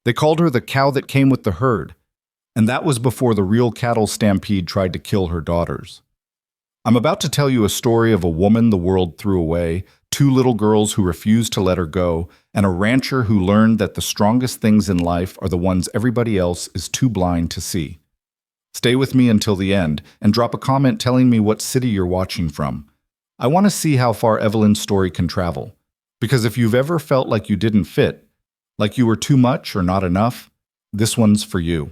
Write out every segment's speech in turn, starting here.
They called her the cow that came with the herd, and that was before the real cattle stampede tried to kill her daughters. I'm about to tell you a story of a woman the world threw away, two little girls who refused to let her go, and a rancher who learned that the strongest things in life are the ones everybody else is too blind to see. Stay with me until the end and drop a comment telling me what city you're watching from. I want to see how far Evelyn's story can travel. Because if you've ever felt like you didn't fit, like you were too much or not enough, this one's for you.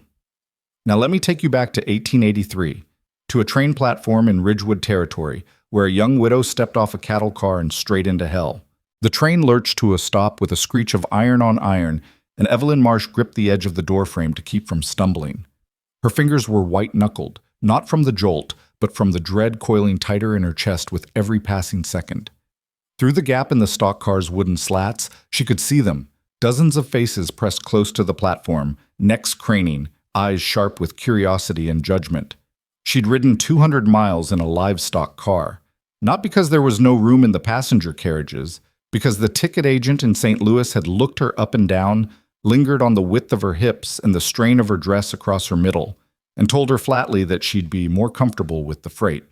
Now let me take you back to 1883, to a train platform in Ridgewood Territory, where a young widow stepped off a cattle car and straight into hell. The train lurched to a stop with a screech of iron on iron, and Evelyn Marsh gripped the edge of the doorframe to keep from stumbling. Her fingers were white-knuckled, not from the jolt, but from the dread coiling tighter in her chest with every passing second. Through the gap in the stock car's wooden slats, she could see them, dozens of faces pressed close to the platform, necks craning, eyes sharp with curiosity and judgment. She'd ridden 200 miles in a livestock car, not because there was no room in the passenger carriages, because the ticket agent in St. Louis had looked her up and down, lingered on the width of her hips and the strain of her dress across her middle, and told her flatly that she'd be more comfortable with the freight.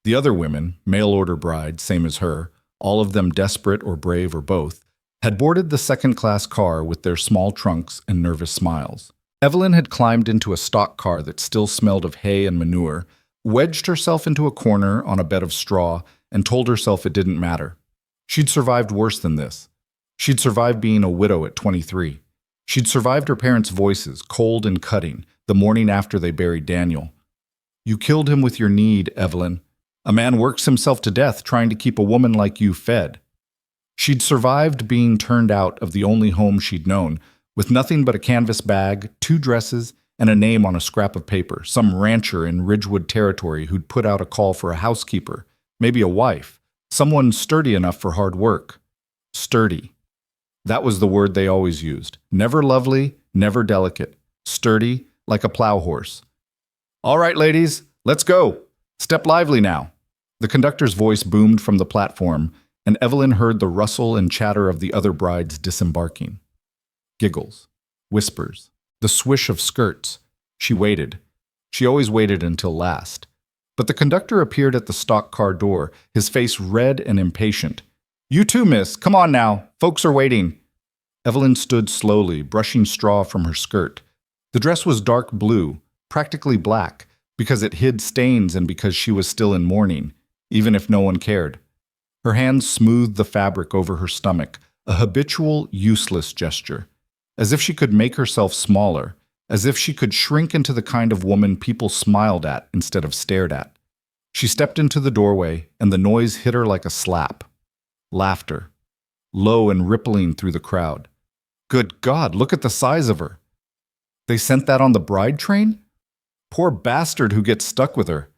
The other women, mail-order brides, same as her, all of them desperate or brave or both, had boarded the second-class car with their small trunks and nervous smiles. Evelyn had climbed into a stock car that still smelled of hay and manure, wedged herself into a corner on a bed of straw, and told herself it didn't matter. She'd survived worse than this. She'd survived being a widow at 23. She'd survived her parents' voices, cold and cutting, the morning after they buried Daniel. You killed him with your need, Evelyn. A man works himself to death trying to keep a woman like you fed. She'd survived being turned out of the only home she'd known, with nothing but a canvas bag, 2 dresses, and a name on a scrap of paper, some rancher in Ridgewood Territory who'd put out a call for a housekeeper, maybe a wife, someone sturdy enough for hard work. Sturdy. That was the word they always used. Never lovely, never delicate. Sturdy, like a plow horse. All right, ladies, let's go. Step lively now. The conductor's voice boomed from the platform, and Evelyn heard the rustle and chatter of the other brides disembarking. Giggles, whispers, the swish of skirts. She waited. She always waited until last. But the conductor appeared at the stock car door, his face red and impatient. You too, miss. Come on now. Folks are waiting. Evelyn stood slowly, brushing straw from her skirt. The dress was dark blue, practically black, because it hid stains and because she was still in mourning, even if no one cared. Her hands smoothed the fabric over her stomach, a habitual, useless gesture. As if she could make herself smaller, as if she could shrink into the kind of woman people smiled at instead of stared at. She stepped into the doorway, and the noise hit her like a slap. Laughter, low and rippling through the crowd. Good God, look at the size of her. They sent that on the bride train? Poor bastard who gets stuck with her.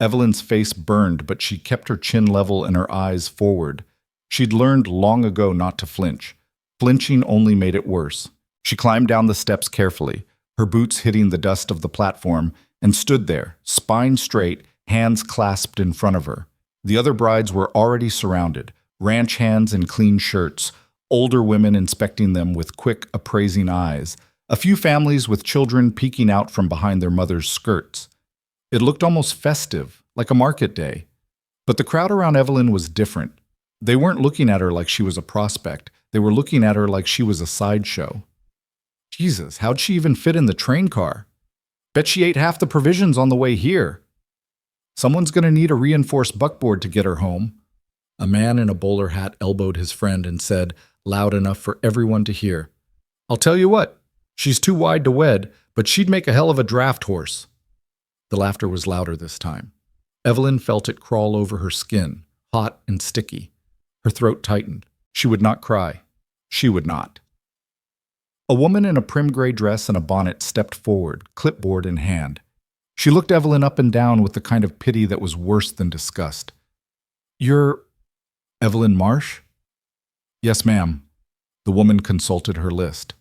Evelyn's face burned, but she kept her chin level and her eyes forward. She'd learned long ago not to flinch. Flinching only made it worse. She climbed down the steps carefully, her boots hitting the dust of the platform, and stood there, spine straight, hands clasped in front of her. The other brides were already surrounded, ranch hands in clean shirts, older women inspecting them with quick, appraising eyes, a few families with children peeking out from behind their mothers' skirts. It looked almost festive, like a market day. But the crowd around Evelyn was different. They weren't looking at her like she was a prospect. They were looking at her like she was a sideshow. Jesus, how'd she even fit in the train car? Bet she ate half the provisions on the way here. Someone's going to need a reinforced buckboard to get her home. A man in a bowler hat elbowed his friend and said, loud enough for everyone to hear, I'll tell you what, she's too wide to wed, but she'd make a hell of a draft horse. The laughter was louder this time. Evelyn felt it crawl over her skin, hot and sticky. Her throat tightened. She would not cry. She would not. A woman in a prim gray dress and a bonnet stepped forward, clipboard in hand. She looked Evelyn up and down with the kind of pity that was worse than disgust. You're Evelyn Marsh? Yes, ma'am. The woman consulted her list.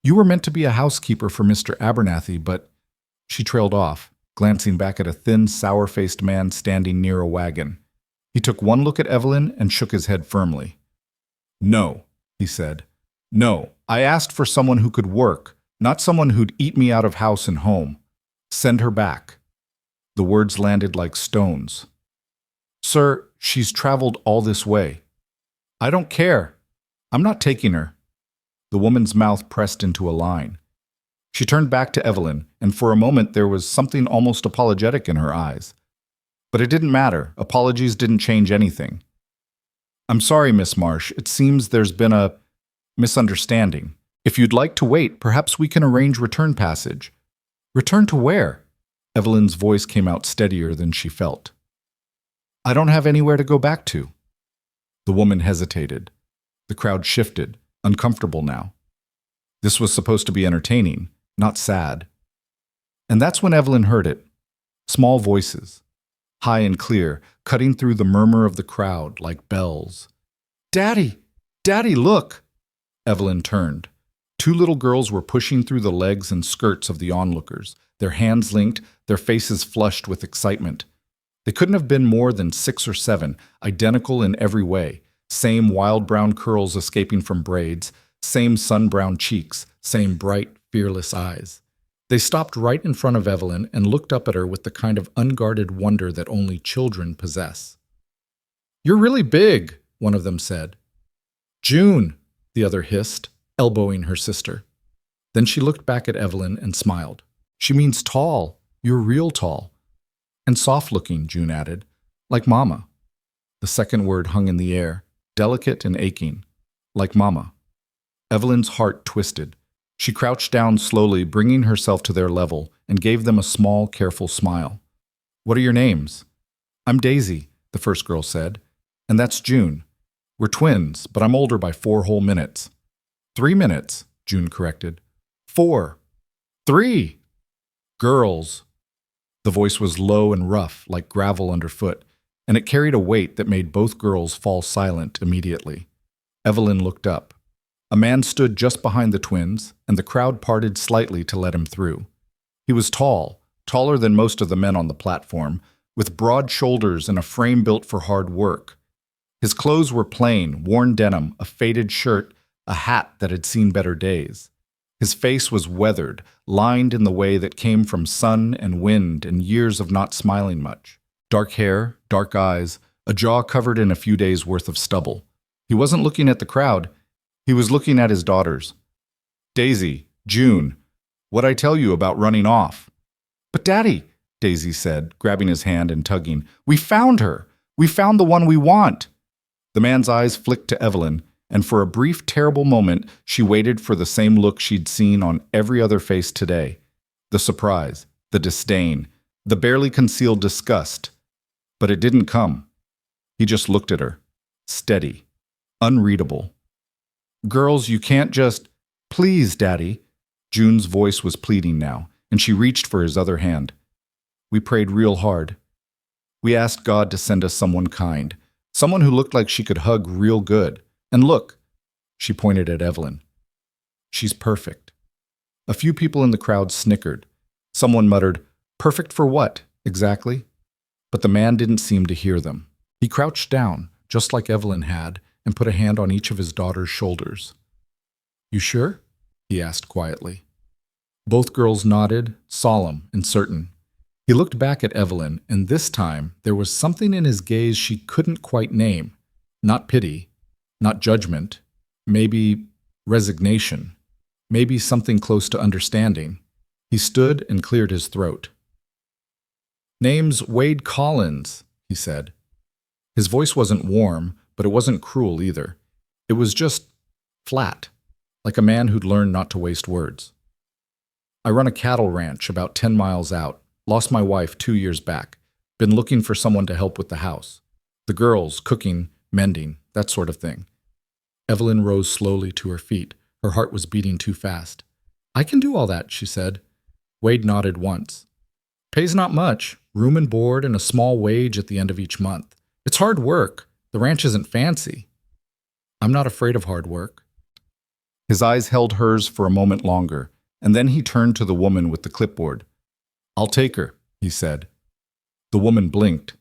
You were meant to be a housekeeper for Mr. Abernathy, but she trailed off, glancing back at a thin, sour-faced man standing near a wagon. He took one look at Evelyn and shook his head firmly. No, he said. No, I asked for someone who could work, not someone who'd eat me out of house and home. Send her back. The words landed like stones. Sir, she's traveled all this way. I don't care. I'm not taking her. The woman's mouth pressed into a line. She turned back to Evelyn, and for a moment there was something almost apologetic in her eyes. But it didn't matter. Apologies didn't change anything. I'm sorry, Miss Marsh. It seems there's been a misunderstanding. If you'd like to wait, perhaps we can arrange return passage. Return to where? Evelyn's voice came out steadier than she felt. I don't have anywhere to go back to. The woman hesitated. The crowd shifted, uncomfortable now. This was supposed to be entertaining, not sad. And that's when Evelyn heard it. Small voices, high and clear, cutting through the murmur of the crowd like bells. Daddy! Daddy, look! Evelyn turned. Two little girls were pushing through the legs and skirts of the onlookers, their hands linked, their faces flushed with excitement. They couldn't have been more than 6 or 7, identical in every way. Same wild brown curls escaping from braids, same sun-brown cheeks, same bright, fearless eyes. They stopped right in front of Evelyn and looked up at her with the kind of unguarded wonder that only children possess. You're really big, one of them said. June, the other hissed, elbowing her sister. Then she looked back at Evelyn and smiled. She means tall. You're real tall. And soft-looking, June added, like Mama. The second word hung in the air, delicate and aching, like Mama. Evelyn's heart twisted. She crouched down slowly, bringing herself to their level, and gave them a small, careful smile. What are your names? I'm Daisy, the first girl said. And that's June. We're twins, but I'm older by 4 whole minutes. 3 minutes, June corrected. 4. 3. Girls. The voice was low and rough, like gravel underfoot, and it carried a weight that made both girls fall silent immediately. Evelyn looked up. A man stood just behind the twins, and the crowd parted slightly to let him through. He was tall, taller than most of the men on the platform, with broad shoulders and a frame built for hard work. His clothes were plain, worn denim, a faded shirt, a hat that had seen better days. His face was weathered, lined in the way that came from sun and wind and years of not smiling much. Dark hair, dark eyes, a jaw covered in a few days' worth of stubble. He wasn't looking at the crowd. He was looking at his daughters. Daisy, June, what'd I tell you about running off? But Daddy, Daisy said, grabbing his hand and tugging, we found her. We found the one we want. The man's eyes flicked to Evelyn, and for a brief, terrible moment, she waited for the same look she'd seen on every other face today. The surprise, the disdain, the barely concealed disgust. But it didn't come. He just looked at her, steady, unreadable. Girls, you can't just... Please, Daddy. June's voice was pleading now, and she reached for his other hand. We prayed real hard. We asked God to send us someone kind, someone who looked like she could hug real good. And look, she pointed at Evelyn. She's perfect. A few people in the crowd snickered. Someone muttered, perfect for what, exactly? But the man didn't seem to hear them. He crouched down, just like Evelyn had, and put a hand on each of his daughter's shoulders. You sure? He asked quietly. Both girls nodded, solemn and certain. He looked back at Evelyn, and this time there was something in his gaze she couldn't quite name. Not pity, not judgment, maybe resignation, maybe something close to understanding. He stood and cleared his throat. Name's Wade Collins, he said. His voice wasn't warm, but it wasn't cruel either. It was just flat, like a man who'd learned not to waste words. I run a cattle ranch about 10 miles out. Lost my wife 2 years back. Been looking for someone to help with the house. The girls, cooking, mending, that sort of thing. Evelyn rose slowly to her feet. Her heart was beating too fast. I can do all that, she said. Wade nodded once. Pays not much. Room and board and a small wage at the end of each month. It's hard work. The ranch isn't fancy. I'm not afraid of hard work. His eyes held hers for a moment longer, and then he turned to the woman with the clipboard. I'll take her, he said. The woman blinked.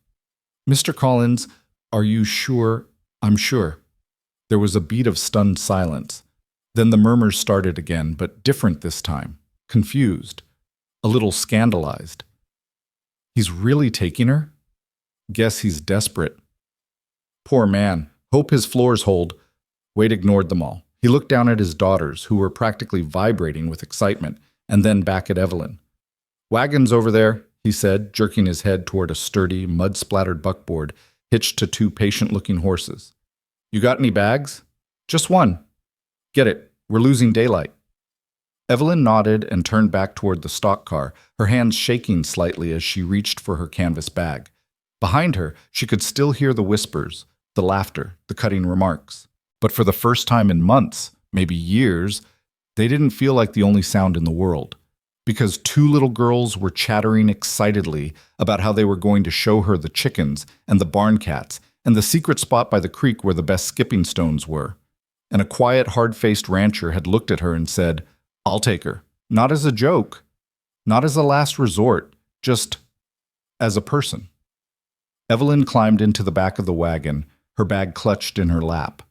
Mr. Collins, are you sure? I'm sure. There was a beat of stunned silence. Then the murmurs started again, but different this time. Confused. A little scandalized. He's really taking her? Guess he's desperate. Poor man. Hope his floors hold. Wade ignored them all. He looked down at his daughters, who were practically vibrating with excitement, and then back at Evelyn. Wagons over there, he said, jerking his head toward a sturdy, mud-splattered buckboard hitched to two patient-looking horses. You got any bags? Just one. Get it. We're losing daylight. Evelyn nodded and turned back toward the stock car, her hands shaking slightly as she reached for her canvas bag. Behind her, she could still hear the whispers, the laughter, the cutting remarks. But for the first time in months, maybe years, they didn't feel like the only sound in the world. Because two little girls were chattering excitedly about how they were going to show her the chickens and the barn cats and the secret spot by the creek where the best skipping stones were. And a quiet, hard-faced rancher had looked at her and said, I'll take her. Not as a joke, not as a last resort, just as a person. Evelyn climbed into the back of the wagon, her bag clutched in her lap.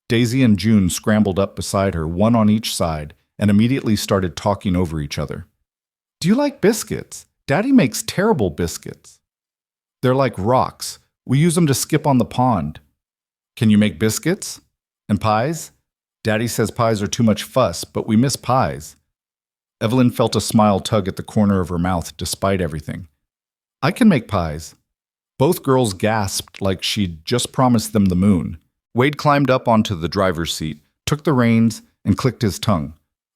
Daisy and June scrambled up beside her, one on each side, and immediately started talking over each other. Do you like biscuits? Daddy makes terrible biscuits. They're like rocks. We use them to skip on the pond. Can you make biscuits? And pies? Daddy says pies are too much fuss, but we miss pies. Evelyn felt a smile tug at the corner of her mouth despite everything. I can make pies. Both girls gasped like she'd just promised them the moon. Wade climbed up onto the driver's seat, took the reins, and clicked his tongue.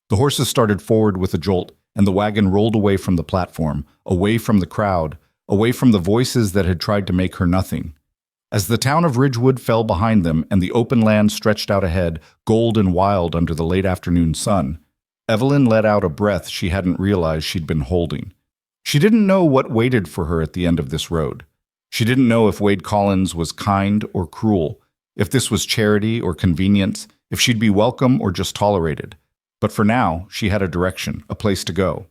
The horses started forward with a jolt, and the wagon rolled away from the platform, away from the crowd, away from the voices that had tried to make her nothing. As the town of Ridgewood fell behind them and the open land stretched out ahead, gold and wild under the late afternoon sun, Evelyn let out a breath she hadn't realized she'd been holding. She didn't know what waited for her at the end of this road. She didn't know if Wade Collins was kind or cruel, if this was charity or convenience, if she'd be welcome or just tolerated. But for now, she had a direction, a place to go.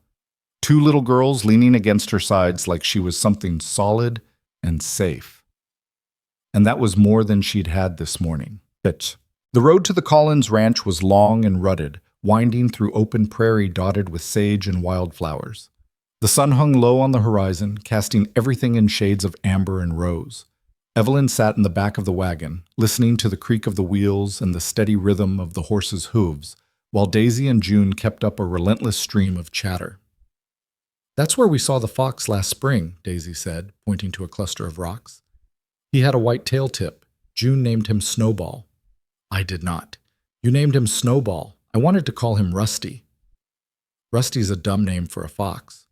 Two little girls leaning against her sides like she was something solid and safe. And that was more than she'd had this morning. The road to the Collins Ranch was long and rutted, winding through open prairie dotted with sage and wildflowers. The sun hung low on the horizon, casting everything in shades of amber and rose. Evelyn sat in the back of the wagon, listening to the creak of the wheels and the steady rhythm of the horses' hooves, while Daisy and June kept up a relentless stream of chatter. That's where we saw the fox last spring, Daisy said, pointing to a cluster of rocks. He had a white tail tip. June named him Snowball. I did not. You named him Snowball. I wanted to call him Rusty. Rusty's a dumb name for a fox.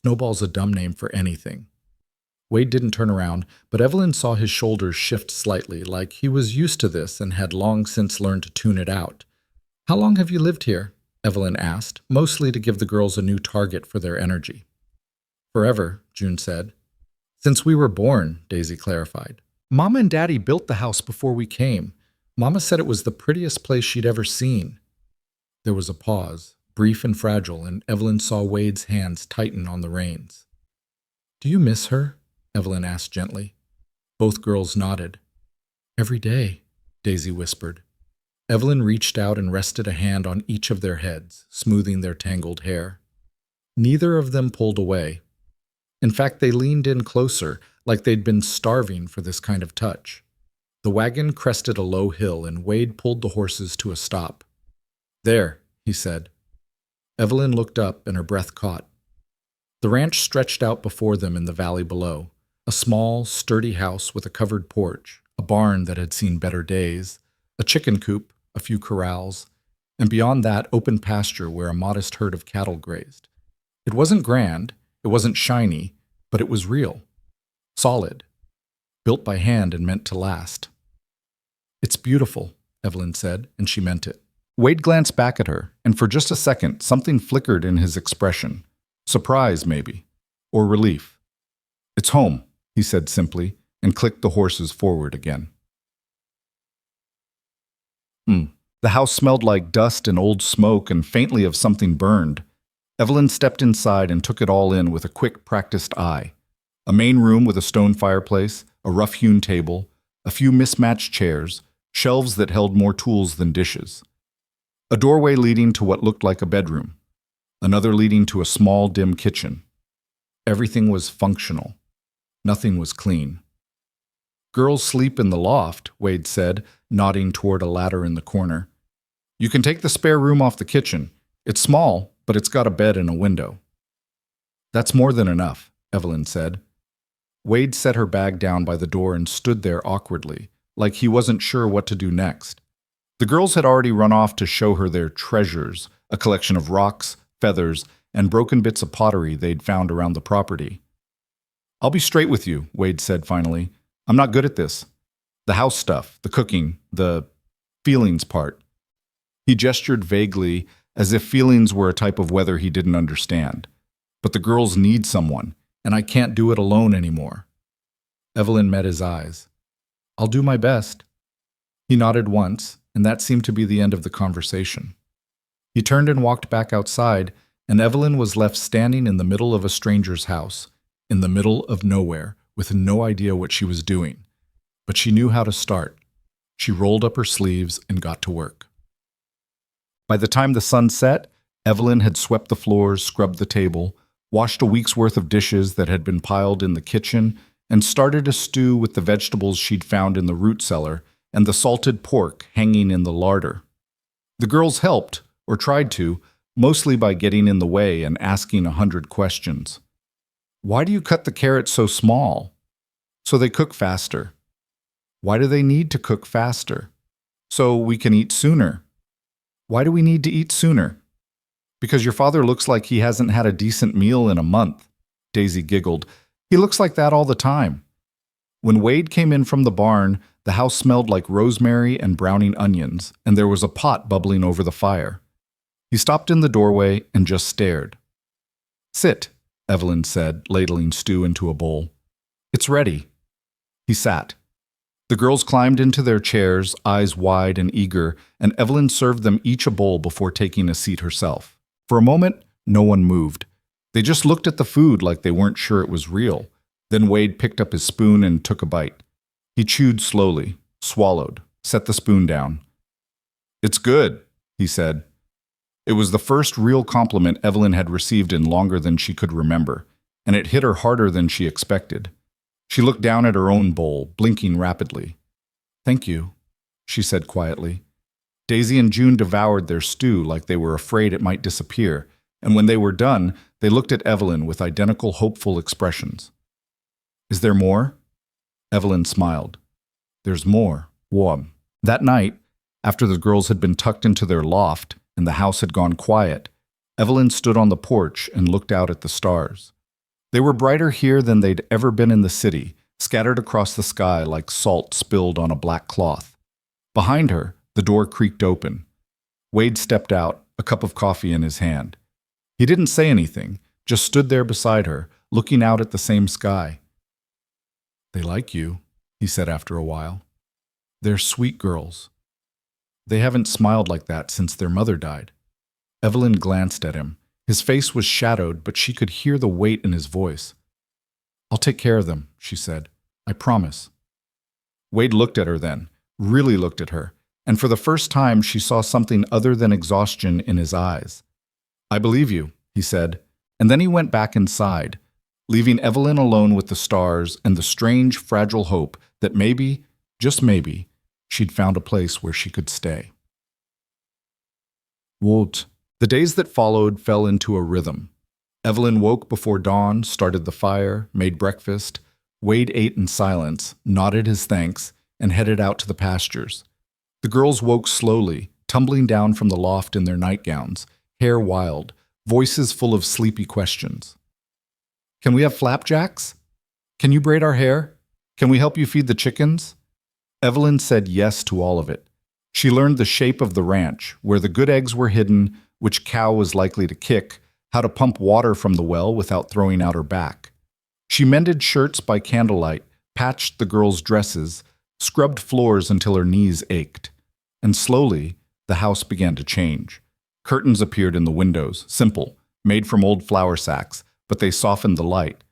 Snowball's a dumb name for anything. Wade didn't turn around, but Evelyn saw his shoulders shift slightly, like he was used to this and had long since learned to tune it out. How long have you lived here? Evelyn asked, mostly to give the girls a new target for their energy. Forever, June said. Since we were born, Daisy clarified. Mama and Daddy built the house before we came. Mama said it was the prettiest place she'd ever seen. There was a pause, brief and fragile, and Evelyn saw Wade's hands tighten on the reins. Do you miss her? Evelyn asked gently. Both girls nodded. Every day, Daisy whispered. Evelyn reached out and rested a hand on each of their heads, smoothing their tangled hair. Neither of them pulled away. In fact, they leaned in closer, like they'd been starving for this kind of touch. The wagon crested a low hill, and Wade pulled the horses to a stop. There, he said. Evelyn looked up, and her breath caught. The ranch stretched out before them in the valley below, a small, sturdy house with a covered porch, a barn that had seen better days, a chicken coop, a few corrals, and beyond that, open pasture where a modest herd of cattle grazed. It wasn't grand, it wasn't shiny, but it was real, solid, built by hand and meant to last. It's beautiful, Evelyn said, and she meant it. Wade glanced back at her, and for just a second, something flickered in his expression. Surprise, maybe, or relief. It's home, he said simply, and clicked the horses forward again. The house smelled like dust and old smoke and faintly of something burned. Evelyn stepped inside and took it all in with a quick, practiced eye. A main room with a stone fireplace, a rough-hewn table, a few mismatched chairs, shelves that held more tools than dishes. A doorway leading to what looked like a bedroom, another leading to a small, dim kitchen. Everything was functional. Nothing was clean. Girls sleep in the loft, Wade said, nodding toward a ladder in the corner. You can take the spare room off the kitchen. It's small, but it's got a bed and a window. That's more than enough, Evelyn said. Wade set her bag down by the door and stood there awkwardly, like he wasn't sure what to do next. The girls had already run off to show her their treasures, a collection of rocks, feathers, and broken bits of pottery they'd found around the property. I'll be straight with you, Wade said finally. I'm not good at this. The house stuff, the cooking, the feelings part. He gestured vaguely, as if feelings were a type of weather he didn't understand. But the girls need someone, and I can't do it alone anymore. Evelyn met his eyes. I'll do my best. He nodded once, and that seemed to be the end of the conversation. He turned and walked back outside, and Evelyn was left standing in the middle of a stranger's house, in the middle of nowhere, with no idea what she was doing. But she knew how to start. She rolled up her sleeves and got to work. By the time the sun set, Evelyn had swept the floors, scrubbed the table, washed a week's worth of dishes that had been piled in the kitchen, and started a stew with the vegetables she'd found in the root cellar and the salted pork hanging in the larder. The girls helped, or tried to, mostly by getting in the way and asking 100 questions. Why do you cut the carrots so small? So they cook faster. Why do they need to cook faster? So we can eat sooner. Why do we need to eat sooner? Because your father looks like he hasn't had a decent meal in a month, Daisy giggled. He looks like that all the time. When Wade came in from the barn, the house smelled like rosemary and browning onions, and there was a pot bubbling over the fire. He stopped in the doorway and just stared. Sit, Evelyn said, ladling stew into a bowl. It's ready. He sat. The girls climbed into their chairs, eyes wide and eager, and Evelyn served them each a bowl before taking a seat herself. For a moment, no one moved. They just looked at the food like they weren't sure it was real. Then Wade picked up his spoon and took a bite. He chewed slowly, swallowed, set the spoon down. It's good, he said. It was the first real compliment Evelyn had received in longer than she could remember, and it hit her harder than she expected. She looked down at her own bowl, blinking rapidly. Thank you, she said quietly. Daisy and June devoured their stew like they were afraid it might disappear, and when they were done, they looked at Evelyn with identical hopeful expressions. Is there more? Evelyn smiled. There's more. Warm. That night, after the girls had been tucked into their loft and the house had gone quiet, Evelyn stood on the porch and looked out at the stars. They were brighter here than they'd ever been in the city, scattered across the sky like salt spilled on a black cloth. Behind her, the door creaked open. Wade stepped out, a cup of coffee in his hand. He didn't say anything, just stood there beside her, looking out at the same sky. They like you, he said after a while. They're sweet girls. They haven't smiled like that since their mother died. Evelyn glanced at him. His face was shadowed, but she could hear the weight in his voice. I'll take care of them, she said. I promise. Wade looked at her then, really looked at her, and for the first time she saw something other than exhaustion in his eyes. I believe you, he said, and then he went back inside, leaving Evelyn alone with the stars and the strange, fragile hope that maybe, just maybe, she'd found a place where she could stay. Walt. The days that followed fell into a rhythm. Evelyn woke before dawn, started the fire, made breakfast. Wade ate in silence, nodded his thanks, and headed out to the pastures. The girls woke slowly, tumbling down from the loft in their nightgowns, hair wild, voices full of sleepy questions. Can we have flapjacks? Can you braid our hair? Can we help you feed the chickens? Evelyn said yes to all of it. She learned the shape of the ranch, where the good eggs were hidden, which cow was likely to kick, how to pump water from the well without throwing out her back. She mended shirts by candlelight, patched the girls' dresses, scrubbed floors until her knees ached. And slowly, the house began to change. Curtains appeared in the windows, simple, made from old flour sacks, but they softened the light.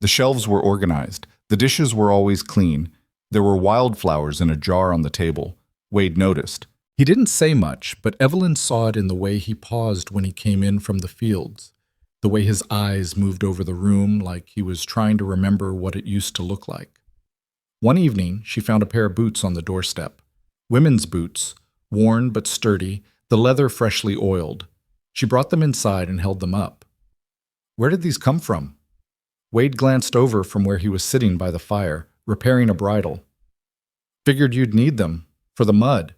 The shelves were organized. The dishes were always clean. There were wildflowers in a jar on the table. Wade noticed. He didn't say much, but Evelyn saw it in the way he paused when he came in from the fields, the way his eyes moved over the room like he was trying to remember what it used to look like. One evening, she found a pair of boots on the doorstep. Women's boots, worn but sturdy, the leather freshly oiled. She brought them inside and held them up. Where did these come from? Wade glanced over from where he was sitting by the fire, repairing a bridle. Figured you'd need them, for the mud.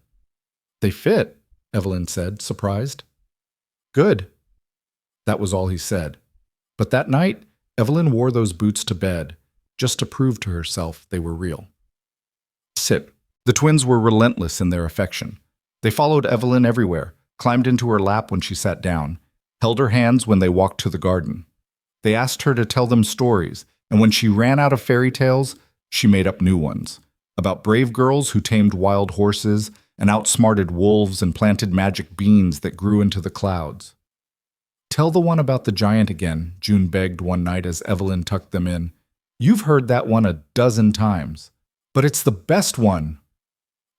They fit, Evelyn said, surprised. Good. That was all he said. But that night, Evelyn wore those boots to bed, just to prove to herself they were real. Sit. The twins were relentless in their affection. They followed Evelyn everywhere, climbed into her lap when she sat down, held her hands when they walked to the garden. They asked her to tell them stories, and when she ran out of fairy tales, she made up new ones, about brave girls who tamed wild horses and outsmarted wolves and planted magic beans that grew into the clouds. Tell the one about the giant again, June begged one night as Evelyn tucked them in. You've heard that one a dozen times, but it's the best one.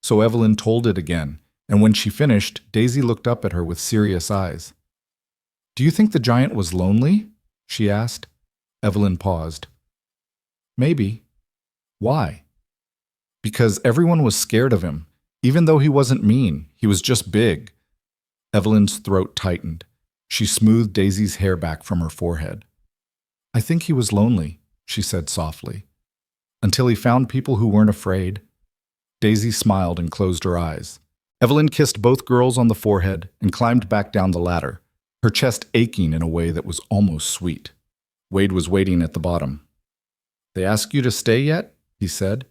So Evelyn told it again, and when she finished, Daisy looked up at her with serious eyes. Do you think the giant was lonely? She asked. Evelyn paused. Maybe. Why? Because everyone was scared of him. Even though he wasn't mean, he was just big. Evelyn's throat tightened. She smoothed Daisy's hair back from her forehead. I think he was lonely, she said softly. Until he found people who weren't afraid. Daisy smiled and closed her eyes. Evelyn kissed both girls on the forehead and climbed back down the ladder, her chest aching in a way that was almost sweet. Wade was waiting at the bottom. They ask you to stay yet? He said.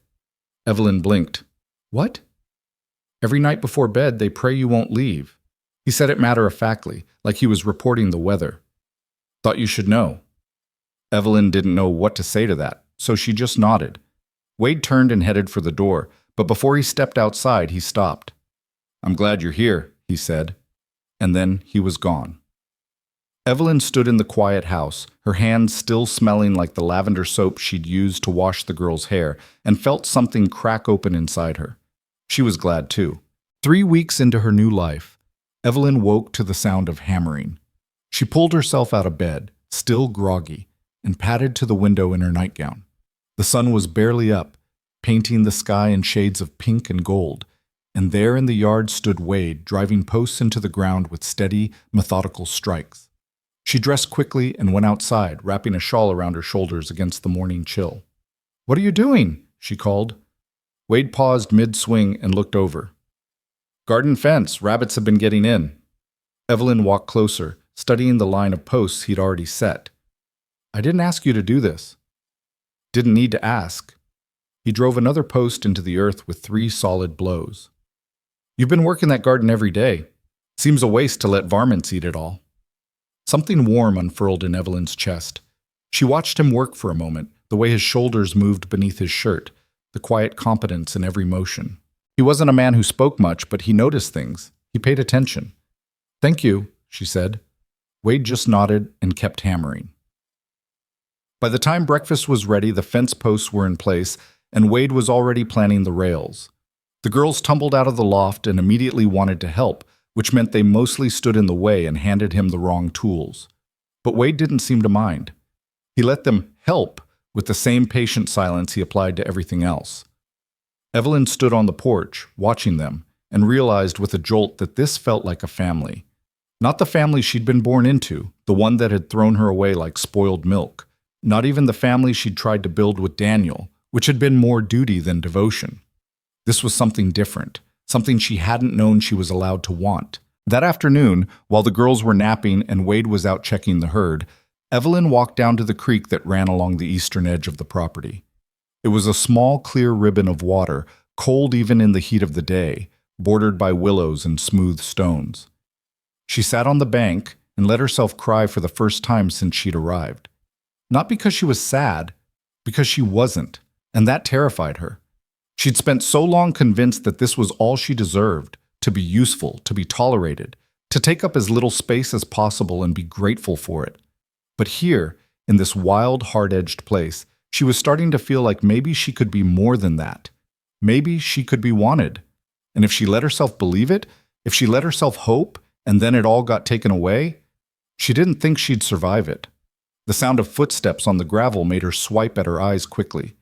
Evelyn blinked. What? Every night before bed, they pray you won't leave. He said it matter-of-factly, like he was reporting the weather. Thought you should know. Evelyn didn't know what to say to that, so she just nodded. Wade turned and headed for the door, but before he stepped outside, he stopped. I'm glad you're here, he said, and then he was gone. Evelyn stood in the quiet house, her hands still smelling like the lavender soap she'd used to wash the girl's hair, and felt something crack open inside her. She was glad, too. 3 weeks into her new life, Evelyn woke to the sound of hammering. She pulled herself out of bed, still groggy, and padded to the window in her nightgown. The sun was barely up, painting the sky in shades of pink and gold, and there in the yard stood Wade, driving posts into the ground with steady, methodical strikes. She dressed quickly and went outside, wrapping a shawl around her shoulders against the morning chill. What are you doing? She called. Wade paused mid-swing and looked over. Garden fence, rabbits have been getting in. Evelyn walked closer, studying the line of posts he'd already set. I didn't ask you to do this. Didn't need to ask. He drove another post into the earth with 3 solid blows. You've been working that garden every day. Seems a waste to let varmints eat it all. Something warm unfurled in Evelyn's chest. She watched him work for a moment, the way his shoulders moved beneath his shirt, the quiet competence in every motion. He wasn't a man who spoke much, but he noticed things. He paid attention. Thank you, she said. Wade just nodded and kept hammering. By the time breakfast was ready, the fence posts were in place, and Wade was already planning the rails. The girls tumbled out of the loft and immediately wanted to help, which meant they mostly stood in the way and handed him the wrong tools. But Wade didn't seem to mind. He let them help with the same patient silence he applied to everything else. Evelyn stood on the porch, watching them, and realized with a jolt that this felt like a family. Not the family she'd been born into, the one that had thrown her away like spoiled milk. Not even the family she'd tried to build with Daniel, which had been more duty than devotion. This was something different, something she hadn't known she was allowed to want. That afternoon, while the girls were napping and Wade was out checking the herd, Evelyn walked down to the creek that ran along the eastern edge of the property. It was a small, clear ribbon of water, cold even in the heat of the day, bordered by willows and smooth stones. She sat on the bank and let herself cry for the first time since she'd arrived. Not because she was sad, because she wasn't, and that terrified her. She'd spent so long convinced that this was all she deserved, to be useful, to be tolerated, to take up as little space as possible and be grateful for it. But here, in this wild, hard-edged place, she was starting to feel like maybe she could be more than that. Maybe she could be wanted. And if she let herself believe it, If she let herself hope and then it all got taken away, she didn't think she'd survive it. The sound of footsteps on the gravel made her swipe at her eyes quickly.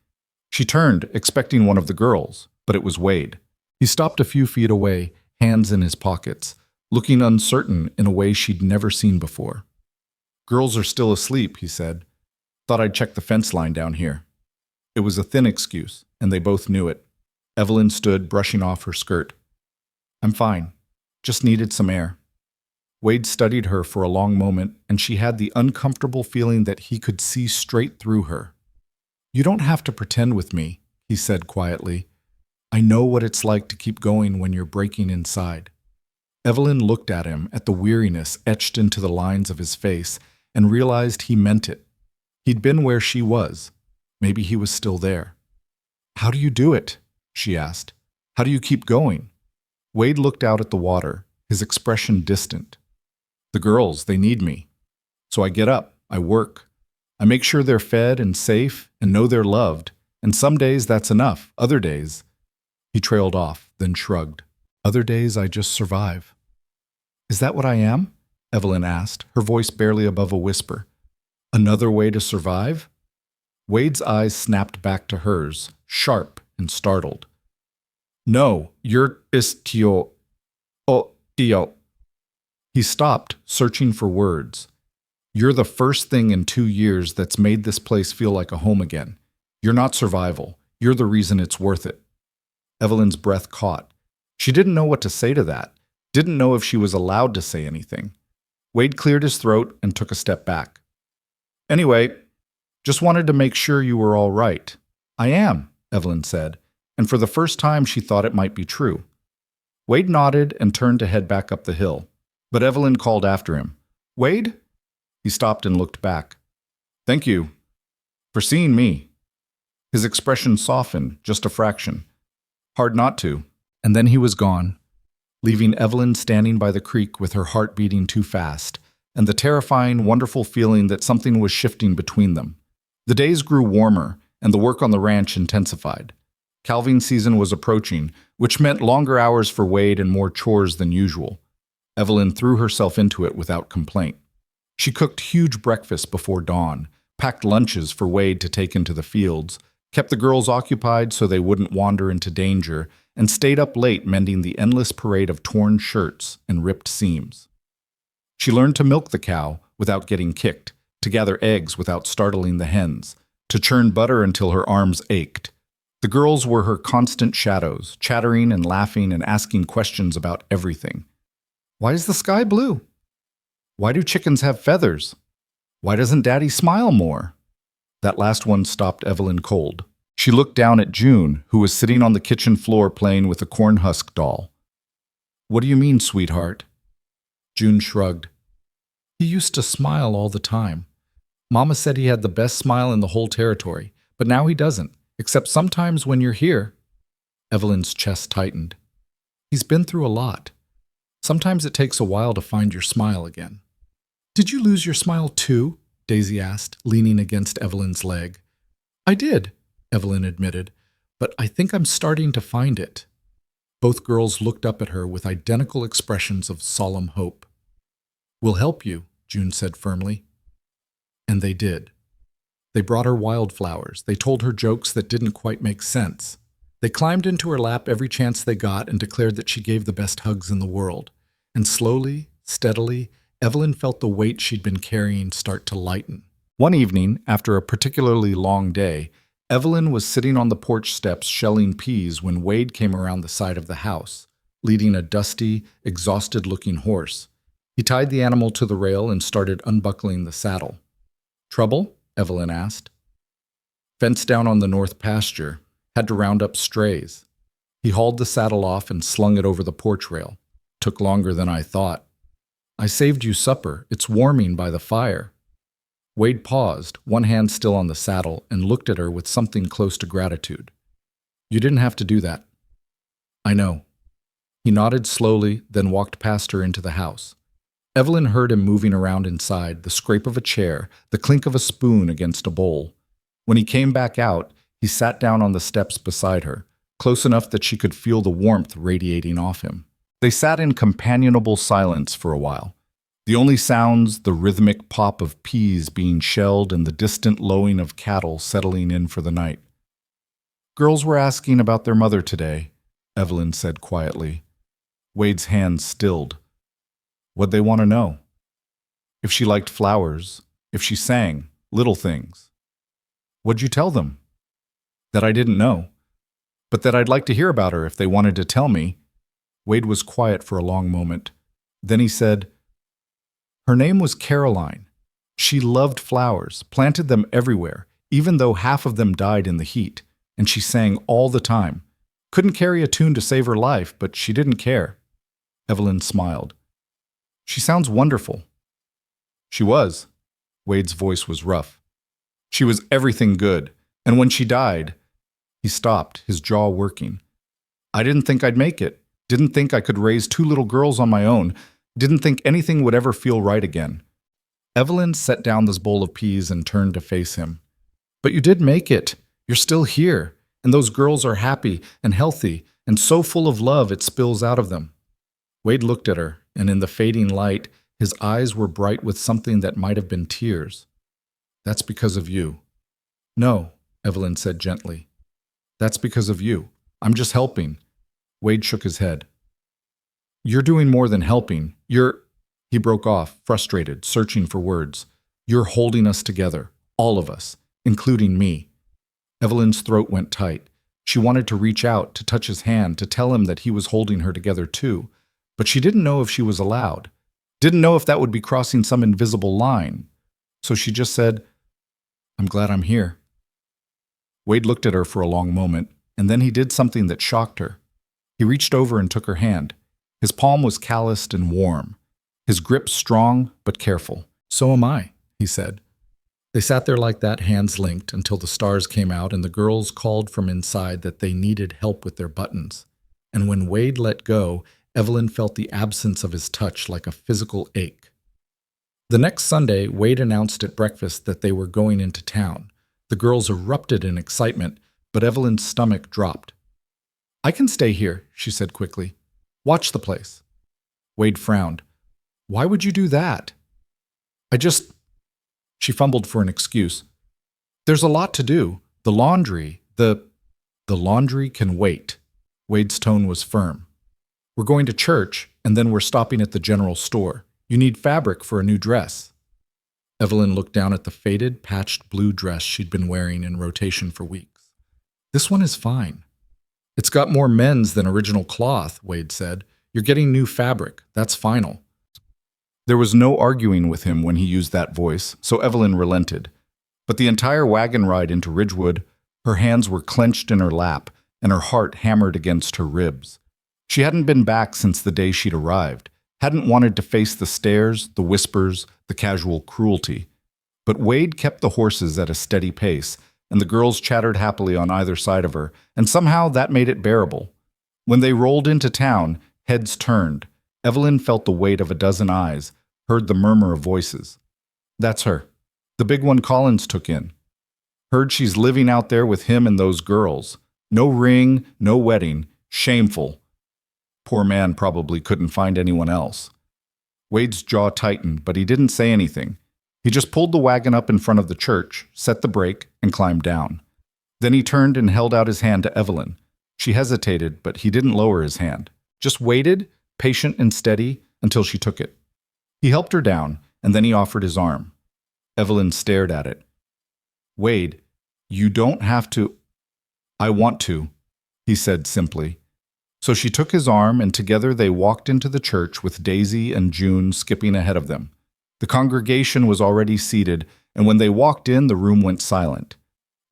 She turned, expecting one of the girls, but it was Wade. He stopped a few feet away, hands in his pockets, looking uncertain in a way she'd never seen before. "Girls are still asleep," he said. "Thought I'd check the fence line down here." It was a thin excuse, and they both knew it. Evelyn stood, brushing off her skirt. "I'm fine. Just needed some air." Wade studied her for a long moment, and she had the uncomfortable feeling that he could see straight through her. "You don't have to pretend with me," he said quietly. "I know what it's like to keep going when you're breaking inside." Evelyn looked at him, at the weariness etched into the lines of his face, and realized he meant it. He'd been where she was. Maybe he was still there. "How do you do it?" she asked. "How do you keep going?" Wade looked out at the water, his expression distant. "The girls, they need me. So I get up, I work. I make sure they're fed and safe and know they're loved, and some days that's enough, other days—" He trailed off, then shrugged. "Other days I just survive." "Is that what I am?" Evelyn asked, her voice barely above a whisper. "Another way to survive?" Wade's eyes snapped back to hers, sharp and startled. "No, you're istio. Oh, dio." He stopped, searching for words. "You're the first thing in 2 years that's made this place feel like a home again. You're not survival. You're the reason it's worth it." Evelyn's breath caught. She didn't know what to say to that, didn't know if she was allowed to say anything. Wade cleared his throat and took a step back. "Anyway, just wanted to make sure you were all right." "I am," Evelyn said, and for the first time she thought it might be true. Wade nodded and turned to head back up the hill, but Evelyn called after him. "Wade?" He stopped and looked back. "Thank you for seeing me." His expression softened, just a fraction. Hard not to. And then he was gone, leaving Evelyn standing by the creek with her heart beating too fast, and the terrifying, wonderful feeling that something was shifting between them. The days grew warmer, and the work on the ranch intensified. Calving season was approaching, which meant longer hours for Wade and more chores than usual. Evelyn threw herself into it without complaint. She cooked huge breakfasts before dawn, packed lunches for Wade to take into the fields, kept the girls occupied so they wouldn't wander into danger, and stayed up late mending the endless parade of torn shirts and ripped seams. She learned to milk the cow without getting kicked, to gather eggs without startling the hens, to churn butter until her arms ached. The girls were her constant shadows, chattering and laughing and asking questions about everything. "Why is the sky blue? Why do chickens have feathers? Why doesn't Daddy smile more?" That last one stopped Evelyn cold. She looked down at June, who was sitting on the kitchen floor playing with a corn husk doll. "What do you mean, sweetheart?" June shrugged. "He used to smile all the time. Mama said he had the best smile in the whole territory, but now he doesn't, except sometimes when you're here." Evelyn's chest tightened. "He's been through a lot. Sometimes it takes a while to find your smile again." "Did you lose your smile too?" Daisy asked, leaning against Evelyn's leg. "I did," Evelyn admitted, "but I think I'm starting to find it." Both girls looked up at her with identical expressions of solemn hope. "We'll help you," June said firmly. And they did. They brought her wildflowers. They told her jokes that didn't quite make sense. They climbed into her lap every chance they got and declared that she gave the best hugs in the world. And slowly, steadily, Evelyn felt the weight she'd been carrying start to lighten. One evening, after a particularly long day, Evelyn was sitting on the porch steps shelling peas when Wade came around the side of the house, leading a dusty, exhausted-looking horse. He tied the animal to the rail and started unbuckling the saddle. "Trouble?" Evelyn asked. "Fence down on the north pasture. Had to round up strays." He hauled the saddle off and slung it over the porch rail. "Took longer than I thought." "I saved you supper. It's warming by the fire." Wade paused, one hand still on the saddle, and looked at her with something close to gratitude. "You didn't have to do that." "I know." He nodded slowly, then walked past her into the house. Evelyn heard him moving around inside, the scrape of a chair, the clink of a spoon against a bowl. When he came back out, he sat down on the steps beside her, close enough that she could feel the warmth radiating off him. They sat in companionable silence for a while. The only sounds, the rhythmic pop of peas being shelled and the distant lowing of cattle settling in for the night. Girls were asking about their mother today, Evelyn said quietly. Wade's hands stilled. What'd they want to know? If she liked flowers, if she sang, little things. What'd you tell them? That I didn't know, but that I'd like to hear about her if they wanted to tell me. Wade was quiet for a long moment. Then he said, her name was Caroline. She loved flowers, planted them everywhere, even though half of them died in the heat, and she sang all the time. Couldn't carry a tune to save her life, but she didn't care. Evelyn smiled. She sounds wonderful. She was. Wade's voice was rough. She was everything good, and when she died, he stopped, his jaw working. I didn't think I'd make it. Didn't think I could raise 2 little girls on my own. Didn't think anything would ever feel right again. Evelyn set down this bowl of peas and turned to face him. But you did make it. You're still here, and those girls are happy and healthy and so full of love it spills out of them. Wade looked at her, and in the fading light, his eyes were bright with something that might have been tears. That's because of you. No, Evelyn said gently. That's because of you. I'm just helping. Wade shook his head. You're doing more than helping. He broke off, frustrated, searching for words. You're holding us together, all of us, including me. Evelyn's throat went tight. She wanted to reach out, to touch his hand, to tell him that he was holding her together too, but she didn't know if she was allowed. Didn't know if that would be crossing some invisible line. So she just said, I'm glad I'm here. Wade looked at her for a long moment, and then he did something that shocked her. He reached over and took her hand. His palm was calloused and warm. His grip strong but careful. So am I, he said. They sat there like that, hands linked, until the stars came out and the girls called from inside that they needed help with their buttons. And when Wade let go, Evelyn felt the absence of his touch like a physical ache. The next Sunday, Wade announced at breakfast that they were going into town. The girls erupted in excitement, but Evelyn's stomach dropped. I can stay here, she said quickly. Watch the place. Wade frowned. Why would you do that? She fumbled for an excuse. There's a lot to do. The laundry, the laundry can wait. Wade's tone was firm. We're going to church, and then we're stopping at the general store. You need fabric for a new dress. Evelyn looked down at the faded, patched blue dress she'd been wearing in rotation for weeks. This one is fine. It's got more men's than original cloth, Wade said. You're getting new fabric. That's final. There was no arguing with him when he used that voice, so Evelyn relented. But the entire wagon ride into Ridgewood, her hands were clenched in her lap, and her heart hammered against her ribs. She hadn't been back since the day she'd arrived, hadn't wanted to face the stares, the whispers, the casual cruelty. But Wade kept the horses at a steady pace, and the girls chattered happily on either side of her, and somehow that made it bearable. When they rolled into town, heads turned. Evelyn felt the weight of a dozen eyes, heard the murmur of voices. That's her. The big one Collins took in. Heard she's living out there with him and those girls. No ring, no wedding. Shameful. Poor man probably couldn't find anyone else. Wade's jaw tightened, but he didn't say anything. He just pulled the wagon up in front of the church, set the brake, and climbed down. Then he turned and held out his hand to Evelyn. She hesitated, but he didn't lower his hand. Just waited, patient and steady, until she took it. He helped her down, and then he offered his arm. Evelyn stared at it. Wade, you don't have to. I want to, he said simply. So she took his arm, and together they walked into the church with Daisy and June skipping ahead of them. The congregation was already seated, and when they walked in, the room went silent.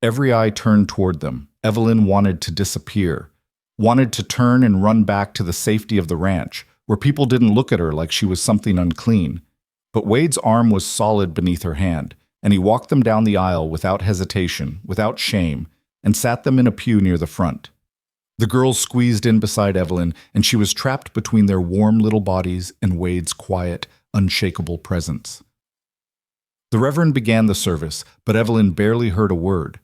Every eye turned toward them. Evelyn wanted to disappear, wanted to turn and run back to the safety of the ranch, where people didn't look at her like she was something unclean. But Wade's arm was solid beneath her hand, and he walked them down the aisle without hesitation, without shame, and sat them in a pew near the front. The girls squeezed in beside Evelyn, and she was trapped between their warm little bodies and Wade's quiet, unshakable presence. The Reverend began the service, but Evelyn barely heard a word.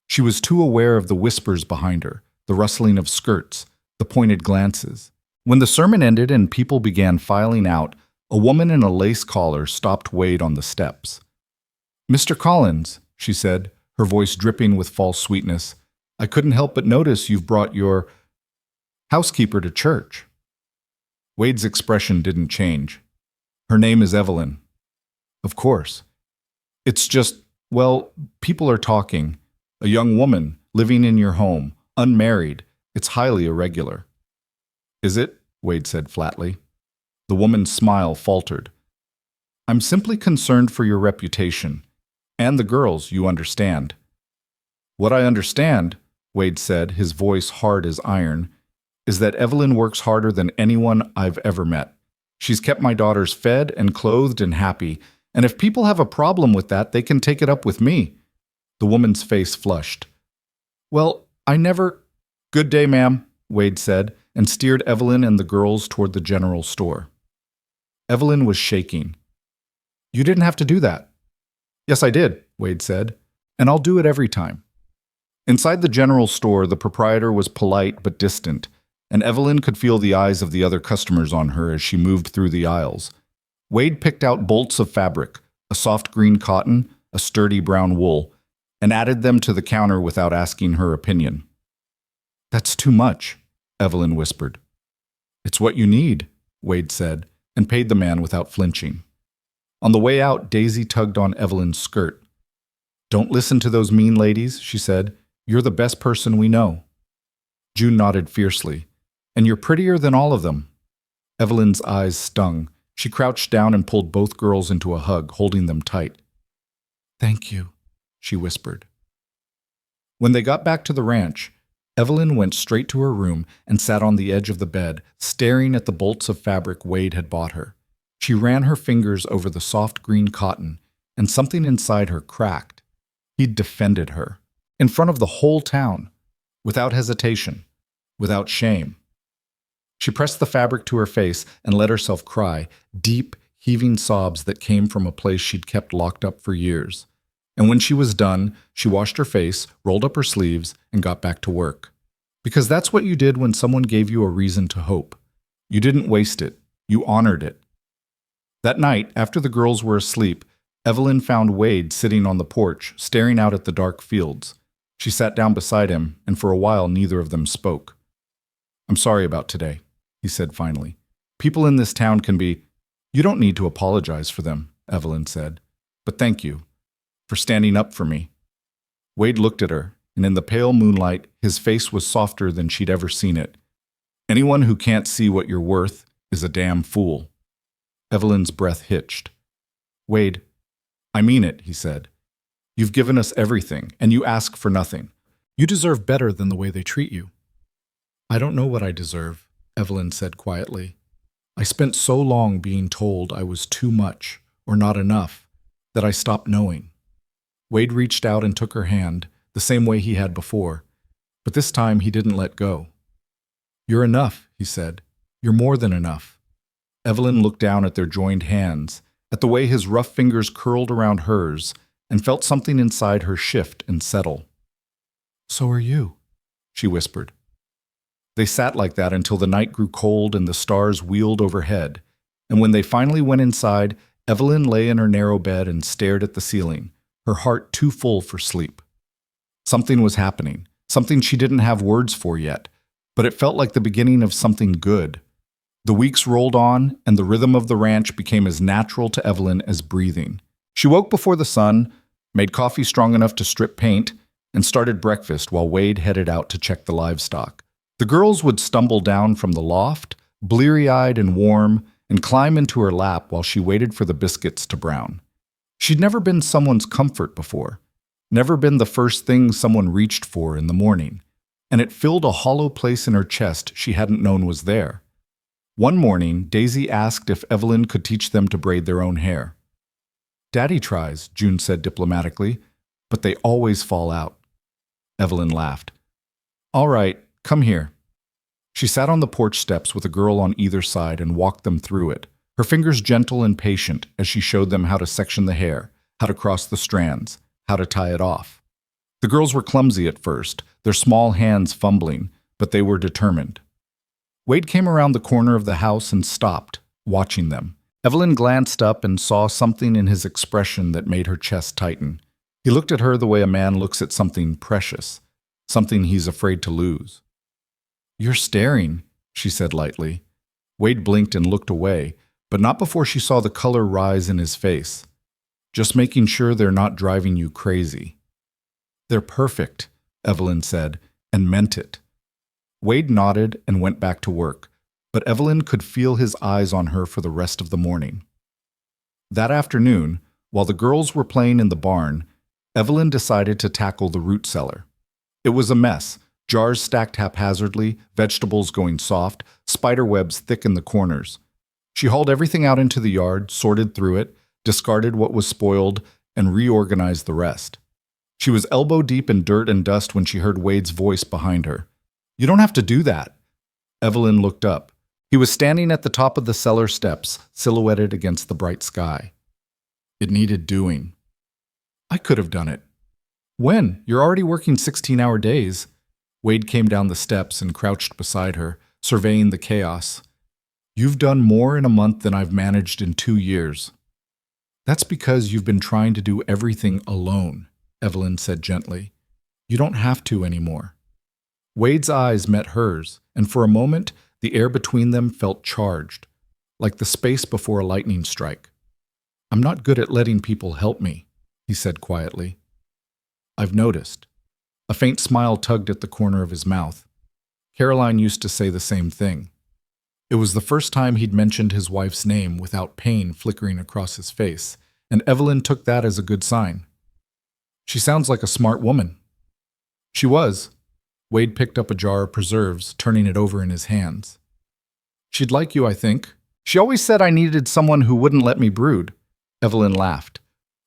She was too aware of the whispers behind her, the rustling of skirts, the pointed glances. When the sermon ended and people began filing out, a woman in a lace collar stopped Wade on the steps. "Mr. Collins," she said, her voice dripping with false sweetness, "I couldn't help but notice you've brought your housekeeper to church." Wade's expression didn't change. "Her name is Evelyn." "Of course. It's just, well, people are talking. A young woman, living in your home, unmarried. It's highly irregular." "Is it?" Wade said flatly. The woman's smile faltered. "I'm simply concerned for your reputation. And the girls, you understand." "What I understand," Wade said, his voice hard as iron, "is that Evelyn works harder than anyone I've ever met. She's kept my daughters fed and clothed and happy, and if people have a problem with that, they can take it up with me." The woman's face flushed. "Well, I never—" "Good day, ma'am," Wade said, and steered Evelyn and the girls toward the general store. Evelyn was shaking. "You didn't have to do that." "Yes, I did," Wade said, "and I'll do it every time." Inside the general store, the proprietor was polite but distant, and Evelyn could feel the eyes of the other customers on her as she moved through the aisles. Wade picked out bolts of fabric, a soft green cotton, a sturdy brown wool, and added them to the counter without asking her opinion. "That's too much," Evelyn whispered. "It's what you need," Wade said, and paid the man without flinching. On the way out, Daisy tugged on Evelyn's skirt. "Don't listen to those mean ladies," she said. "You're the best person we know." June nodded fiercely. "And you're prettier than all of them." Evelyn's eyes stung. She crouched down and pulled both girls into a hug, holding them tight. "Thank you," she whispered. When they got back to the ranch, Evelyn went straight to her room and sat on the edge of the bed, staring at the bolts of fabric Wade had bought her. She ran her fingers over the soft green cotton, and something inside her cracked. He'd defended her, in front of the whole town, without hesitation, without shame. She pressed the fabric to her face and let herself cry, deep, heaving sobs that came from a place she'd kept locked up for years. And when she was done, she washed her face, rolled up her sleeves, and got back to work. Because that's what you did when someone gave you a reason to hope. You didn't waste it. You honored it. That night, after the girls were asleep, Evelyn found Wade sitting on the porch, staring out at the dark fields. She sat down beside him, and for a while neither of them spoke. "I'm sorry about today," he said finally. "People in this town can be—" "You don't need to apologize for them," Evelyn said. "But thank you for standing up for me." Wade looked at her, and in the pale moonlight, his face was softer than she'd ever seen it. "Anyone who can't see what you're worth is a damn fool." Evelyn's breath hitched. "Wade, I mean it," he said. "You've given us everything, and you ask for nothing. You deserve better than the way they treat you." "I don't know what I deserve," Evelyn said quietly. "I spent so long being told I was too much, or not enough, that I stopped knowing." Wade reached out and took her hand, the same way he had before, but this time he didn't let go. "You're enough," he said. "You're more than enough." Evelyn looked down at their joined hands, at the way his rough fingers curled around hers, and felt something inside her shift and settle. "So are you," she whispered. They sat like that until the night grew cold and the stars wheeled overhead, and when they finally went inside, Evelyn lay in her narrow bed and stared at the ceiling, her heart too full for sleep. Something was happening, something she didn't have words for yet, but it felt like the beginning of something good. The weeks rolled on, and the rhythm of the ranch became as natural to Evelyn as breathing. She woke before the sun, made coffee strong enough to strip paint, and started breakfast while Wade headed out to check the livestock. The girls would stumble down from the loft, bleary-eyed and warm, and climb into her lap while she waited for the biscuits to brown. She'd never been someone's comfort before, never been the first thing someone reached for in the morning, and it filled a hollow place in her chest she hadn't known was there. One morning, Daisy asked if Evelyn could teach them to braid their own hair. "Daddy tries," June said diplomatically, "but they always fall out." Evelyn laughed. "All right, come here." She sat on the porch steps with a girl on either side and walked them through it, her fingers gentle and patient as she showed them how to section the hair, how to cross the strands, how to tie it off. The girls were clumsy at first, their small hands fumbling, but they were determined. Wade came around the corner of the house and stopped, watching them. Evelyn glanced up and saw something in his expression that made her chest tighten. He looked at her the way a man looks at something precious, something he's afraid to lose. "You're staring," she said lightly. Wade blinked and looked away, but not before she saw the color rise in his face. "Just making sure they're not driving you crazy." "They're perfect," Evelyn said, and meant it. Wade nodded and went back to work, but Evelyn could feel his eyes on her for the rest of the morning. That afternoon, while the girls were playing in the barn, Evelyn decided to tackle the root cellar. It was a mess, jars stacked haphazardly, vegetables going soft, spider webs thick in the corners. She hauled everything out into the yard, sorted through it, discarded what was spoiled, and reorganized the rest. She was elbow deep in dirt and dust when she heard Wade's voice behind her. "You don't have to do that." Evelyn looked up. He was standing at the top of the cellar steps, silhouetted against the bright sky. "It needed doing." "I could have done it." "When? You're already working 16-hour days." Wade came down the steps and crouched beside her, surveying the chaos. "You've done more in a month than I've managed in 2 years." "That's because you've been trying to do everything alone," Evelyn said gently. "You don't have to anymore." Wade's eyes met hers, and for a moment, the air between them felt charged, like the space before a lightning strike. "I'm not good at letting people help me," he said quietly. "I've noticed." A faint smile tugged at the corner of his mouth. Caroline used to say the same thing. It was the first time he'd mentioned his wife's name without pain flickering across his face, and Evelyn took that as a good sign. "She sounds like a smart woman." She was. Wade picked up a jar of preserves, turning it over in his hands. "She'd like you, I think. She always said I needed someone who wouldn't let me brood." Evelyn laughed.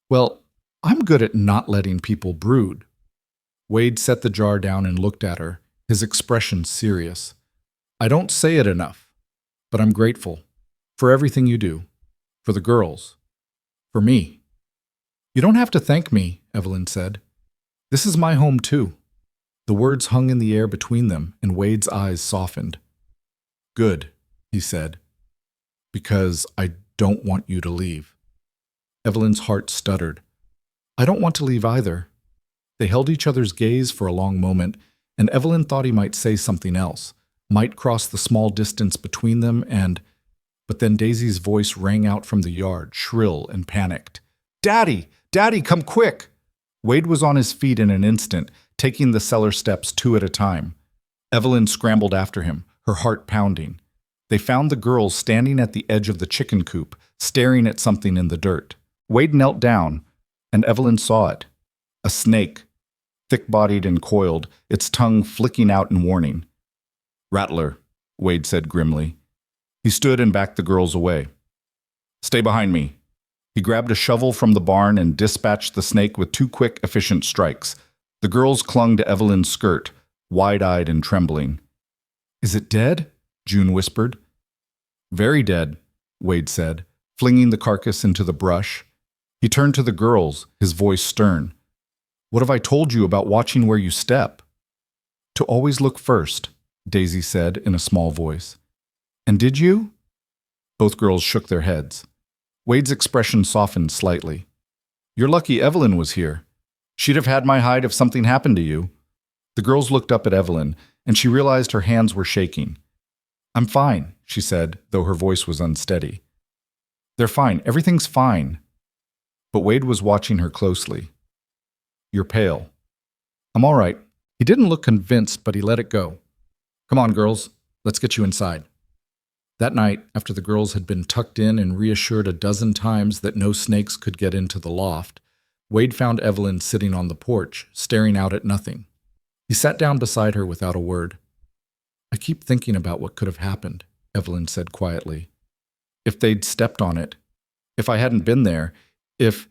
"Well, I'm good at not letting people brood." Wade set the jar down and looked at her, his expression serious. "I don't say it enough, but I'm grateful. For everything you do. For the girls. For me." "You don't have to thank me," Evelyn said. "This is my home too." The words hung in the air between them, and Wade's eyes softened. "Good," he said. "Because I don't want you to leave." Evelyn's heart stuttered. "I don't want to leave either." They held each other's gaze for a long moment, and Evelyn thought he might say something else, might cross the small distance between them but then Daisy's voice rang out from the yard, shrill and panicked. "Daddy! Daddy, come quick!" Wade was on his feet in an instant, taking the cellar steps 2 at a time. Evelyn scrambled after him, her heart pounding. They found the girls standing at the edge of the chicken coop, staring at something in the dirt. Wade knelt down, and Evelyn saw it. A snake, thick-bodied and coiled, its tongue flicking out in warning. "Rattler," Wade said grimly. He stood and backed the girls away. "Stay behind me." He grabbed a shovel from the barn and dispatched the snake with 2 quick, efficient strikes. The girls clung to Evelyn's skirt, wide-eyed and trembling. "Is it dead?" June whispered. "Very dead," Wade said, flinging the carcass into the brush. He turned to the girls, his voice stern. "What have I told you about watching where you step?" "To always look first," Daisy said in a small voice. "And did you?" Both girls shook their heads. Wade's expression softened slightly. "You're lucky Evelyn was here. She'd have had my hide if something happened to you." The girls looked up at Evelyn, and she realized her hands were shaking. "I'm fine," she said, though her voice was unsteady. "They're fine. Everything's fine." But Wade was watching her closely. "You're pale." "I'm all right." He didn't look convinced, but he let it go. "Come on, girls. Let's get you inside." That night, after the girls had been tucked in and reassured a dozen times that no snakes could get into the loft, Wade found Evelyn sitting on the porch, staring out at nothing. He sat down beside her without a word. "I keep thinking about what could have happened," Evelyn said quietly. "If they'd stepped on it. If I hadn't been there. If—"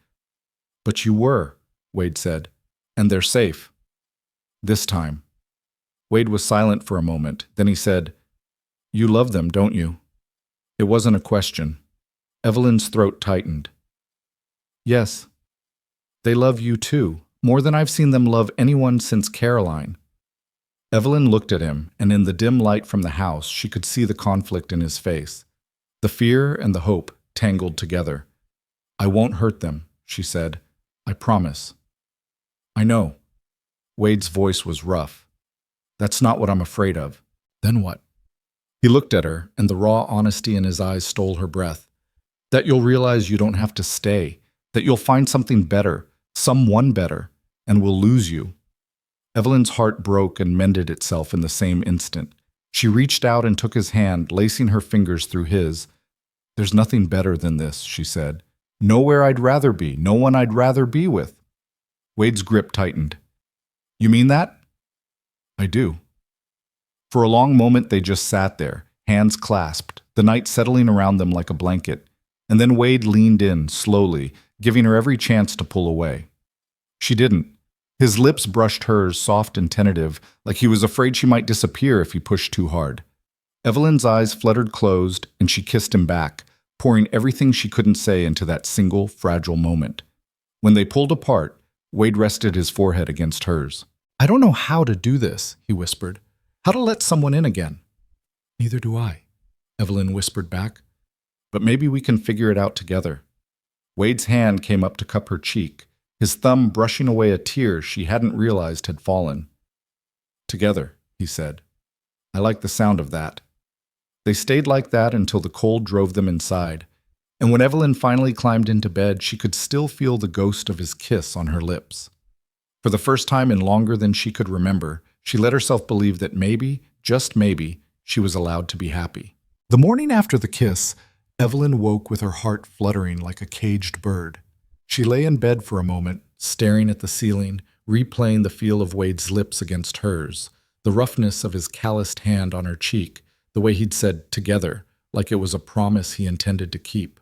"But you were," Wade said. "And they're safe. This time." Wade was silent for a moment. Then he said, "You love them, don't you?" It wasn't a question. Evelyn's throat tightened. "Yes. They love you too, more than I've seen them love anyone since Caroline." Evelyn looked at him, and in the dim light from the house, she could see the conflict in his face. The fear and the hope tangled together. "I won't hurt them," she said. "I promise." "I know." Wade's voice was rough. "That's not what I'm afraid of." "Then what?" He looked at her, and the raw honesty in his eyes stole her breath. "That you'll realize you don't have to stay, that you'll find something better, someone better, and we'll lose you." Evelyn's heart broke and mended itself in the same instant. She reached out and took his hand, lacing her fingers through his. "There's nothing better than this," she said. "Nowhere I'd rather be, no one I'd rather be with." Wade's grip tightened. "You mean that?" "I do." For a long moment they just sat there, hands clasped, the night settling around them like a blanket. And then Wade leaned in, slowly, giving her every chance to pull away. She didn't. His lips brushed hers, soft and tentative, like he was afraid she might disappear if he pushed too hard. Evelyn's eyes fluttered closed, and she kissed him back, pouring everything she couldn't say into that single, fragile moment. When they pulled apart, Wade rested his forehead against hers. "I don't know how to do this," he whispered. "How to let someone in again." "Neither do I," Evelyn whispered back. "But maybe we can figure it out together." Wade's hand came up to cup her cheek, his thumb brushing away a tear she hadn't realized had fallen. "Together," he said. "I like the sound of that." They stayed like that until the cold drove them inside, and when Evelyn finally climbed into bed, she could still feel the ghost of his kiss on her lips. For the first time in longer than she could remember, she let herself believe that maybe, just maybe, she was allowed to be happy. The morning after the kiss, Evelyn woke with her heart fluttering like a caged bird. She lay in bed for a moment, staring at the ceiling, replaying the feel of Wade's lips against hers, the roughness of his calloused hand on her cheek, the way he'd said "together," like it was a promise he intended to keep.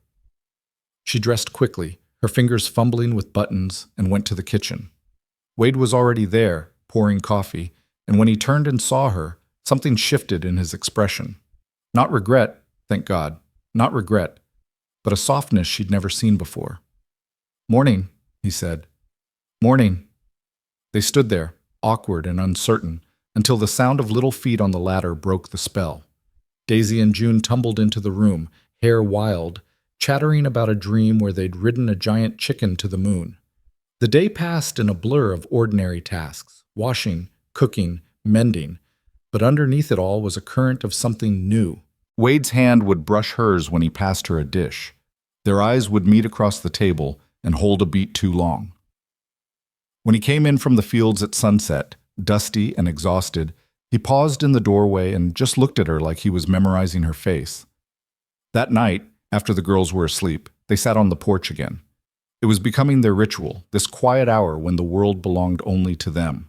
She dressed quickly, her fingers fumbling with buttons, and went to the kitchen. Wade was already there, pouring coffee, and when he turned and saw her, something shifted in his expression. Not regret, thank God, not regret, but a softness she'd never seen before. "Morning," he said. "Morning." They stood there, awkward and uncertain, until the sound of little feet on the ladder broke the spell. Daisy and June tumbled into the room, hair wild, chattering about a dream where they'd ridden a giant chicken to the moon. The day passed in a blur of ordinary tasks, washing, cooking, mending, but underneath it all was a current of something new. Wade's hand would brush hers when he passed her a dish. Their eyes would meet across the table and hold a beat too long. When he came in from the fields at sunset, dusty and exhausted, he paused in the doorway and just looked at her like he was memorizing her face. That night, after the girls were asleep, they sat on the porch again. It was becoming their ritual, this quiet hour when the world belonged only to them.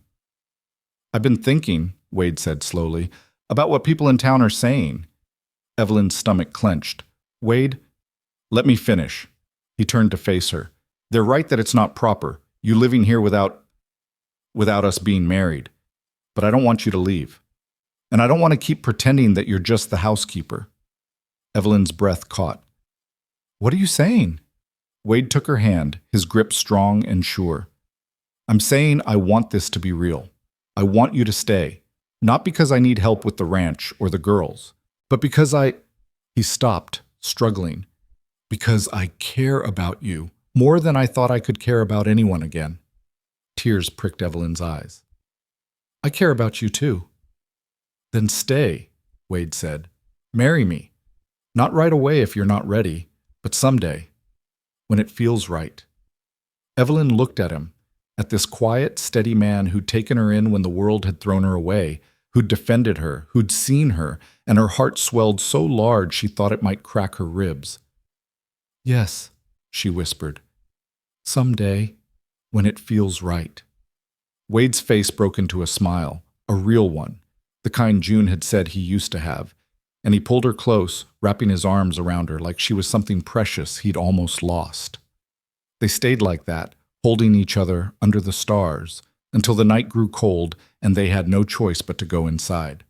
"I've been thinking," Wade said slowly, "about what people in town are saying." Evelyn's stomach clenched. "Wade, let me finish." He turned to face her. "They're right that it's not proper, you living here without us being married. But I don't want you to leave. And I don't want to keep pretending that you're just the housekeeper." Evelyn's breath caught. "What are you saying?" Wade took her hand, his grip strong and sure. "I'm saying I want this to be real. I want you to stay. Not because I need help with the ranch or the girls, but because He stopped, struggling. "Because I care about you, more than I thought I could care about anyone again." Tears pricked Evelyn's eyes. "I care about you too." "Then stay," Wade said. "Marry me. Not right away if you're not ready, but someday, when it feels right." Evelyn looked at him, at this quiet, steady man who'd taken her in when the world had thrown her away, who'd defended her, who'd seen her, and her heart swelled so large she thought it might crack her ribs. "Yes," she whispered. "Someday, when it feels right." Wade's face broke into a smile, a real one, the kind June had said he used to have, and he pulled her close, wrapping his arms around her like she was something precious he'd almost lost. They stayed like that, holding each other under the stars, until the night grew cold and they had no choice but to go inside.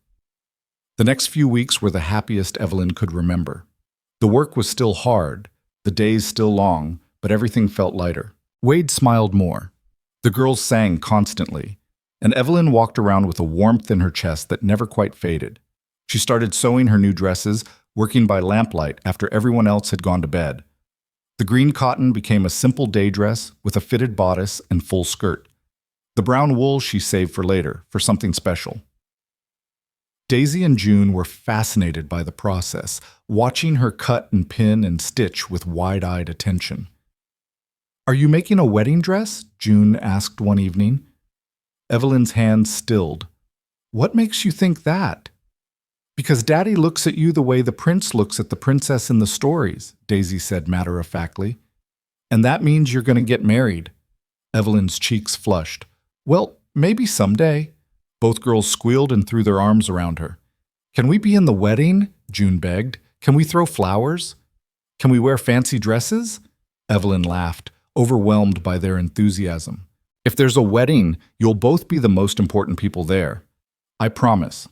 The next few weeks were the happiest Evelyn could remember. The work was still hard, the days still long, but everything felt lighter. Wade smiled more. The girls sang constantly, and Evelyn walked around with a warmth in her chest that never quite faded. She started sewing her new dresses, working by lamplight after everyone else had gone to bed. The green cotton became a simple day dress with a fitted bodice and full skirt. The brown wool she saved for later, for something special. Daisy and June were fascinated by the process, watching her cut and pin and stitch with wide-eyed attention. "Are you making a wedding dress?" June asked one evening. Evelyn's hands stilled. "What makes you think that?" "Because Daddy looks at you the way the prince looks at the princess in the stories," Daisy said matter-of-factly. "And that means you're going to get married." Evelyn's cheeks flushed. "Well, maybe someday." Both girls squealed and threw their arms around her. "Can we be in the wedding?" June begged. "Can we throw flowers? Can we wear fancy dresses?" Evelyn laughed, overwhelmed by their enthusiasm. "If there's a wedding, you'll both be the most important people there. I promise."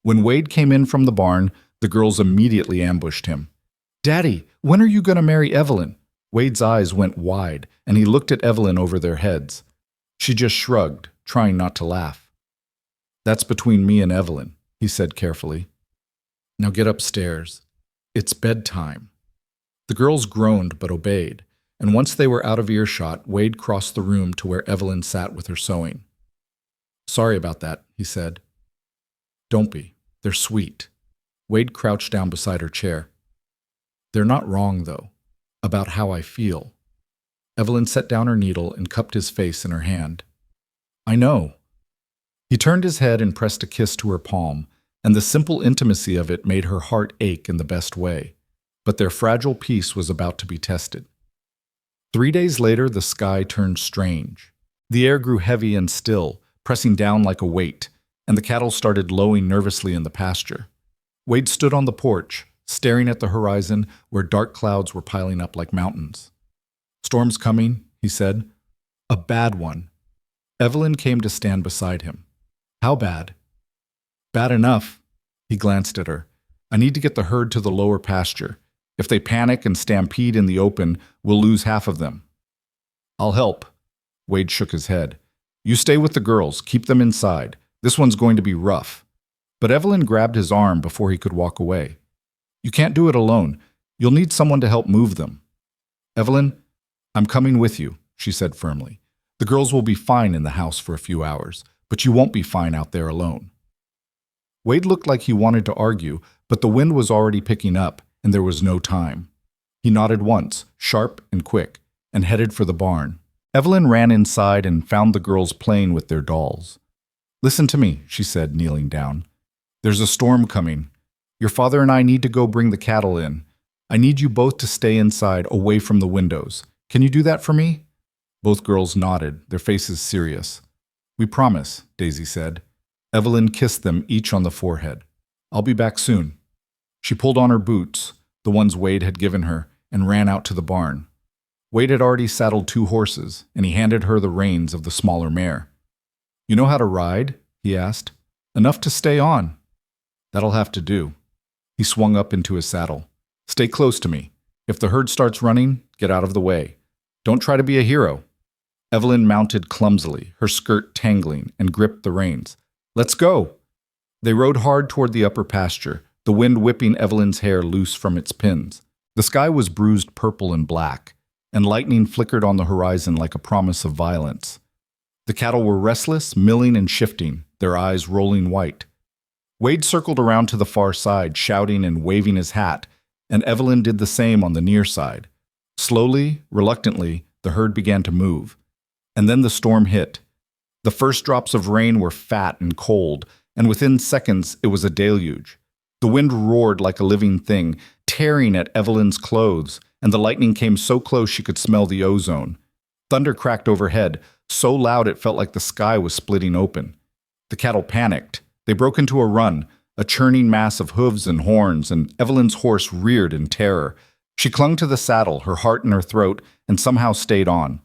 When Wade came in from the barn, the girls immediately ambushed him. "Daddy, when are you going to marry Evelyn?" Wade's eyes went wide, and he looked at Evelyn over their heads. She just shrugged, trying not to laugh. "That's between me and Evelyn," he said carefully. "Now get upstairs. It's bedtime." The girls groaned but obeyed, and once they were out of earshot, Wade crossed the room to where Evelyn sat with her sewing. "Sorry about that," he said. "Don't be. They're sweet." Wade crouched down beside her chair. "They're not wrong, though, about how I feel." Evelyn set down her needle and cupped his face in her hand. "I know." He turned his head and pressed a kiss to her palm, and the simple intimacy of it made her heart ache in the best way. But their fragile peace was about to be tested. 3 days later, the sky turned strange. The air grew heavy and still, pressing down like a weight, and the cattle started lowing nervously in the pasture. Wade stood on the porch, staring at the horizon where dark clouds were piling up like mountains. "Storm's coming," he said. "A bad one." Evelyn came to stand beside him. "How bad?" "Bad enough." He glanced at her. "I need to get the herd to the lower pasture. If they panic and stampede in the open, we'll lose half of them." "I'll help." Wade shook his head. "You stay with the girls. Keep them inside. This one's going to be rough." But Evelyn grabbed his arm before he could walk away. "You can't do it alone. You'll need someone to help move them." "Evelyn, I'm coming with you," she said firmly. "The girls will be fine in the house for a few hours, but you won't be fine out there alone." Wade looked like he wanted to argue, but the wind was already picking up, and there was no time. He nodded once, sharp and quick, and headed for the barn. Evelyn ran inside and found the girls playing with their dolls. "Listen to me," she said, kneeling down. "There's a storm coming. Your father and I need to go bring the cattle in. I need you both to stay inside, away from the windows. Can you do that for me?" Both girls nodded, their faces serious. "We promise," Daisy said. Evelyn kissed them each on the forehead. "I'll be back soon." She pulled on her boots, the ones Wade had given her, and ran out to the barn. Wade had already saddled 2 horses, and he handed her the reins of the smaller mare. "You know how to ride?" he asked. "Enough to stay on." "That'll have to do." He swung up into his saddle. "Stay close to me. If the herd starts running, get out of the way. Don't try to be a hero." Evelyn mounted clumsily, her skirt tangling, and gripped the reins. "Let's go!" They rode hard toward the upper pasture, the wind whipping Evelyn's hair loose from its pins. The sky was bruised purple and black, and lightning flickered on the horizon like a promise of violence. The cattle were restless, milling and shifting, their eyes rolling white. Wade circled around to the far side, shouting and waving his hat, and Evelyn did the same on the near side. Slowly, reluctantly, the herd began to move. And then the storm hit. The first drops of rain were fat and cold, and within seconds it was a deluge. The wind roared like a living thing, tearing at Evelyn's clothes, and the lightning came so close she could smell the ozone. Thunder cracked overhead, so loud it felt like the sky was splitting open. The cattle panicked. They broke into a run, a churning mass of hooves and horns, and Evelyn's horse reared in terror. She clung to the saddle, her heart in her throat, and somehow stayed on.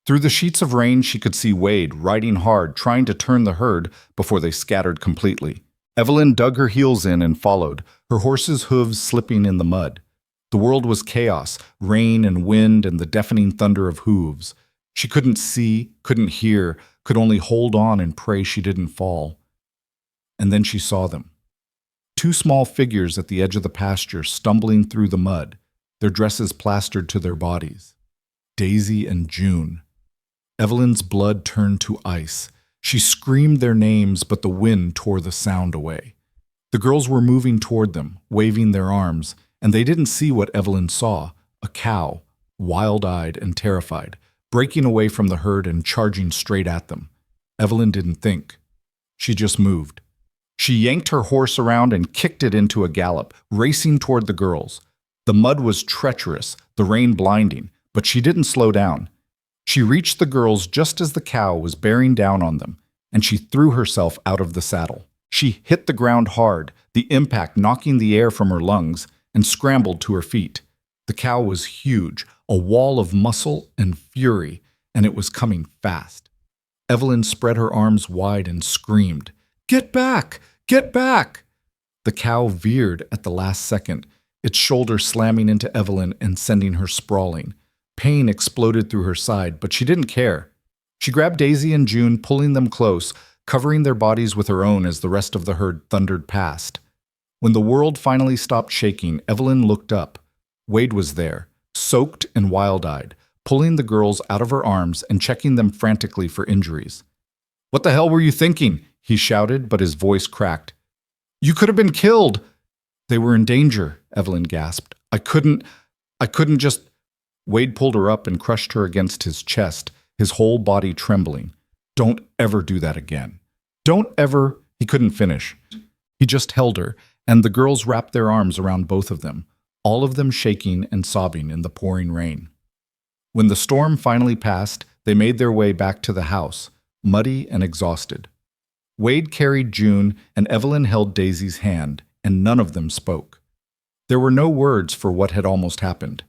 Through the sheets of rain, she could see Wade riding hard, trying to turn the herd before they scattered completely. Evelyn dug her heels in and followed, her horse's hooves slipping in the mud. The world was chaos, rain and wind and the deafening thunder of hooves. She couldn't see, couldn't hear, could only hold on and pray she didn't fall. And then she saw them. Two small figures at the edge of the pasture stumbling through the mud, their dresses plastered to their bodies. Daisy and June. Evelyn's blood turned to ice. She screamed their names, but the wind tore the sound away. The girls were moving toward them, waving their arms, and they didn't see what Evelyn saw, a cow, wild-eyed and terrified, breaking away from the herd and charging straight at them. Evelyn didn't think. She just moved. She yanked her horse around and kicked it into a gallop, racing toward the girls. The mud was treacherous, the rain blinding, but she didn't slow down. She reached the girls just as the cow was bearing down on them, and she threw herself out of the saddle. She hit the ground hard, the impact knocking the air from her lungs, and scrambled to her feet. The cow was huge, a wall of muscle and fury, and it was coming fast. Evelyn spread her arms wide and screamed, "Get back! Get back!" The cow veered at the last second, its shoulder slamming into Evelyn and sending her sprawling. Pain exploded through her side, but she didn't care. She grabbed Daisy and June, pulling them close, covering their bodies with her own as the rest of the herd thundered past. When the world finally stopped shaking, Evelyn looked up. Wade was there, soaked and wild-eyed, pulling the girls out of her arms and checking them frantically for injuries. "What the hell were you thinking?" he shouted, but his voice cracked. "You could have been killed!" "They were in danger," Evelyn gasped. I couldn't just—" Wade pulled her up and crushed her against his chest, his whole body trembling. "Don't ever do that again. Don't ever—" He couldn't finish. He just held her, and the girls wrapped their arms around both of them, all of them shaking and sobbing in the pouring rain. When the storm finally passed, they made their way back to the house, muddy and exhausted. Wade carried June, and Evelyn held Daisy's hand, and none of them spoke. There were no words for what had almost happened.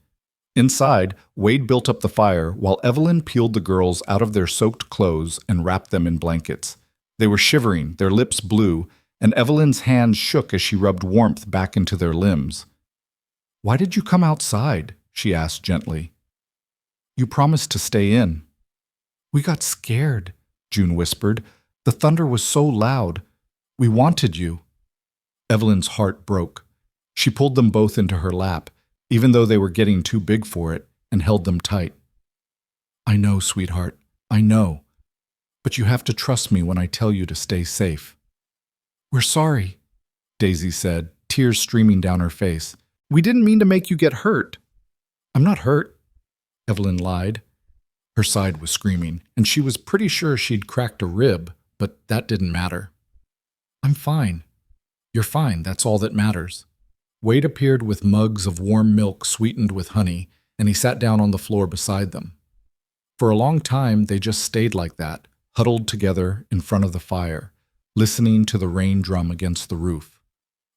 Inside, Wade built up the fire while Evelyn peeled the girls out of their soaked clothes and wrapped them in blankets. They were shivering, their lips blue, and Evelyn's hands shook as she rubbed warmth back into their limbs. "Why did you come outside?" she asked gently. "You promised to stay in." "We got scared," June whispered. "The thunder was so loud. We wanted you." Evelyn's heart broke. She pulled them both into her lap, even though they were getting too big for it, and held them tight. "I know, sweetheart, I know. But you have to trust me when I tell you to stay safe." "We're sorry," Daisy said, tears streaming down her face. "We didn't mean to make you get hurt." "I'm not hurt," Evelyn lied. Her side was screaming, and she was pretty sure she'd cracked a rib, but that didn't matter. "I'm fine." "You're fine, that's all that matters." Wade appeared with mugs of warm milk sweetened with honey, and he sat down on the floor beside them. For a long time, they just stayed like that, huddled together in front of the fire, listening to the rain drum against the roof.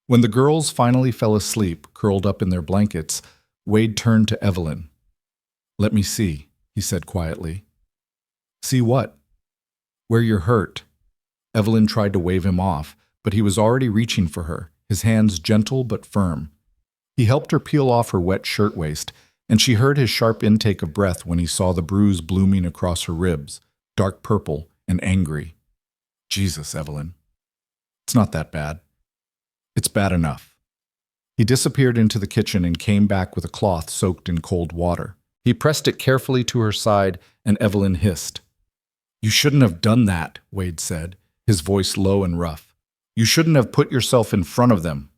When the girls finally fell asleep, curled up in their blankets, Wade turned to Evelyn. "Let me see," he said quietly. "See what?" "Where you're hurt." Evelyn tried to wave him off, but he was already reaching for her, his hands gentle but firm. He helped her peel off her wet shirtwaist, and she heard his sharp intake of breath when he saw the bruise blooming across her ribs, dark purple and angry. "Jesus, Evelyn. It's not that bad. It's bad enough." He disappeared into the kitchen and came back with a cloth soaked in cold water. He pressed it carefully to her side, and Evelyn hissed. "You shouldn't have done that," Wade said, his voice low and rough. "You shouldn't have put yourself in front of them."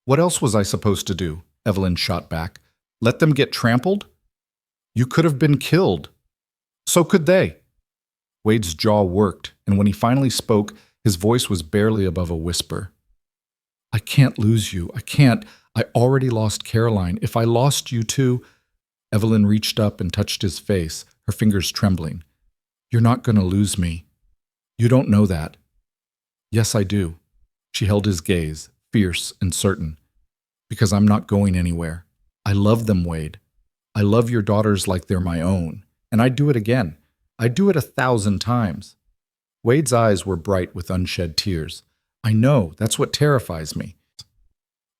"What else was I supposed to do?" Evelyn shot back. "Let them get trampled?" "You could have been killed." "So could they." Wade's jaw worked, and when he finally spoke, his voice was barely above a whisper. "I can't lose you. I can't. I already lost Caroline. If I lost you too—" Evelyn reached up and touched his face, her fingers trembling. "You're not going to lose me. You don't know that." "Yes, I do." She held his gaze, fierce and certain. "Because I'm not going anywhere. I love them, Wade. I love your daughters like they're my own. And I'd do it again. I'd do it 1,000 times. Wade's eyes were bright with unshed tears. "I know, that's what terrifies me."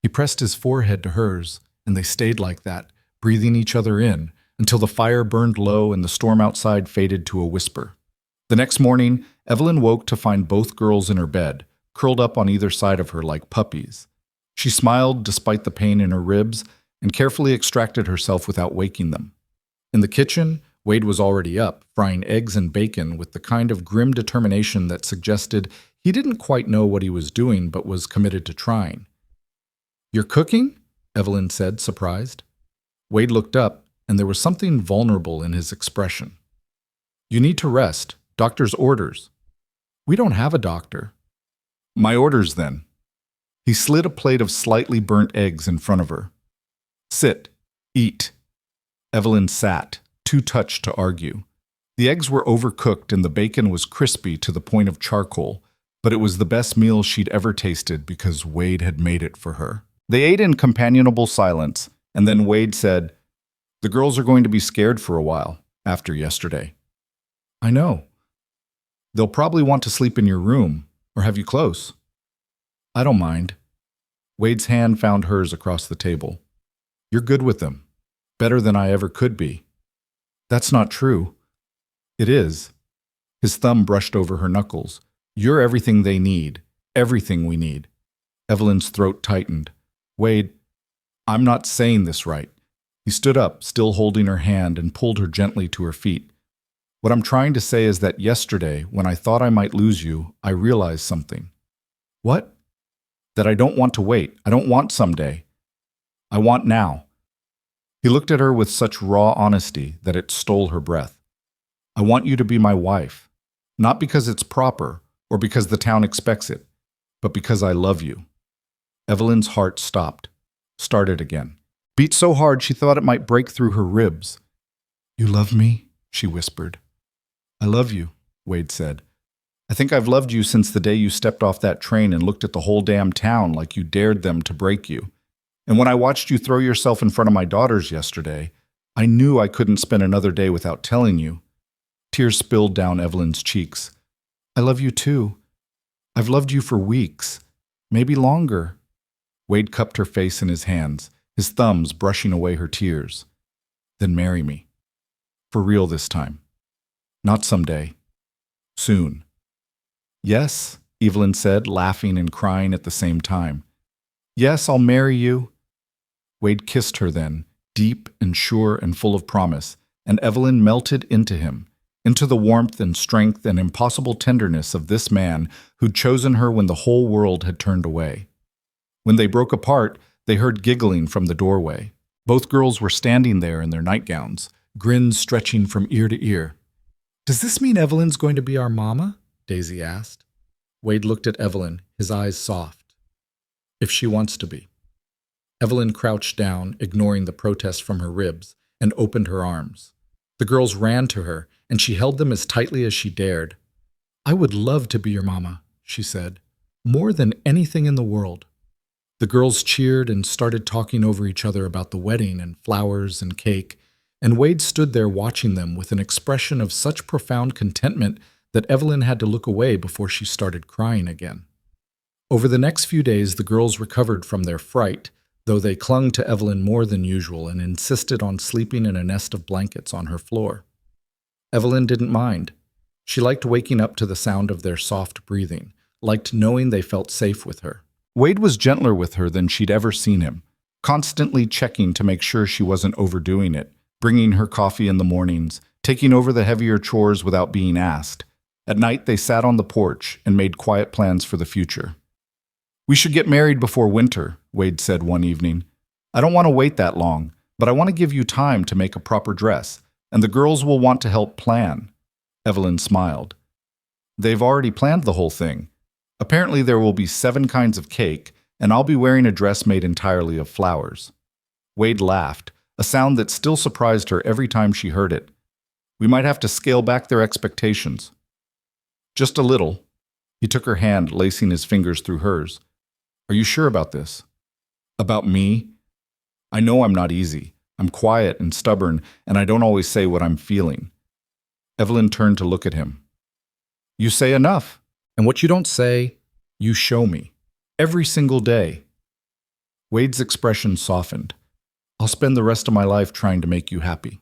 He pressed his forehead to hers, and they stayed like that, breathing each other in, until the fire burned low and the storm outside faded to a whisper. The next morning, Evelyn woke to find both girls in her bed, curled up on either side of her like puppies. She smiled despite the pain in her ribs and carefully extracted herself without waking them. In the kitchen, Wade was already up, frying eggs and bacon with the kind of grim determination that suggested he didn't quite know what he was doing but was committed to trying. "You're cooking?" Evelyn said, surprised. Wade looked up, and there was something vulnerable in his expression. "You need to rest. Doctor's orders." "We don't have a doctor." "My orders, then." He slid a plate of slightly burnt eggs in front of her. "Sit. Eat." Evelyn sat, too touched to argue. The eggs were overcooked and the bacon was crispy to the point of charcoal, but it was the best meal she'd ever tasted because Wade had made it for her. They ate in companionable silence, and then Wade said, "The girls are going to be scared for a while, after yesterday." "I know." "They'll probably want to sleep in your room, or have you close." "I don't mind." Wade's hand found hers across the table. "You're good with them. Better than I ever could be." "That's not true." "It is." His thumb brushed over her knuckles. "You're everything they need. Everything we need." Evelyn's throat tightened. "Wade, I'm not saying this right." He stood up, still holding her hand, and pulled her gently to her feet. "What I'm trying to say is that yesterday, when I thought I might lose you, I realized something." "What?" "That I don't want to wait. I don't want someday. I want now." He looked at her with such raw honesty that it stole her breath. "I want you to be my wife. Not because it's proper, or because the town expects it, but because I love you." Evelyn's heart started again. Beat so hard she thought it might break through her ribs. "You love me?" she whispered. "I love you," Wade said. "I think I've loved you since the day you stepped off that train and looked at the whole damn town like you dared them to break you. And when I watched you throw yourself in front of my daughters yesterday, I knew I couldn't spend another day without telling you." Tears spilled down Evelyn's cheeks. "I love you too. I've loved you for weeks, maybe longer." Wade cupped her face in his hands, his thumbs brushing away her tears. "Then marry me. For real this time. Not someday. Soon." "Yes," Evelyn said, laughing and crying at the same time. "Yes, I'll marry you." Wade kissed her then, deep and sure and full of promise, and Evelyn melted into him, into the warmth and strength and impossible tenderness of this man who'd chosen her when the whole world had turned away. When they broke apart, they heard giggling from the doorway. Both girls were standing there in their nightgowns, grins stretching from ear to ear. "Does this mean Evelyn's going to be our mama?" Daisy asked. Wade looked at Evelyn, his eyes soft. "If she wants to be." Evelyn crouched down, ignoring the protest from her ribs, and opened her arms. The girls ran to her, and she held them as tightly as she dared. "I would love to be your mama," she said, "more than anything in the world." The girls cheered and started talking over each other about the wedding and flowers and cake, and Wade stood there watching them with an expression of such profound contentment that Evelyn had to look away before she started crying again. Over the next few days, the girls recovered from their fright, though they clung to Evelyn more than usual and insisted on sleeping in a nest of blankets on her floor. Evelyn didn't mind. She liked waking up to the sound of their soft breathing, liked knowing they felt safe with her. Wade was gentler with her than she'd ever seen him, constantly checking to make sure she wasn't overdoing it, bringing her coffee in the mornings, taking over the heavier chores without being asked. At night, they sat on the porch and made quiet plans for the future. "We should get married before winter," Wade said one evening. "I don't want to wait that long, but I want to give you time to make a proper dress, and the girls will want to help plan." Evelyn smiled. "They've already planned the whole thing. Apparently there will be 7 kinds of cake, and I'll be wearing a dress made entirely of flowers." Wade laughed, a sound that still surprised her every time she heard it. "We might have to scale back their expectations." "Just a little." He took her hand, lacing his fingers through hers. "Are you sure about this?" "About me? I know I'm not easy. I'm quiet and stubborn, and I don't always say what I'm feeling." Evelyn turned to look at him. "You say enough. And what you don't say, you show me. Every single day." Wade's expression softened. "I'll spend the rest of my life trying to make you happy."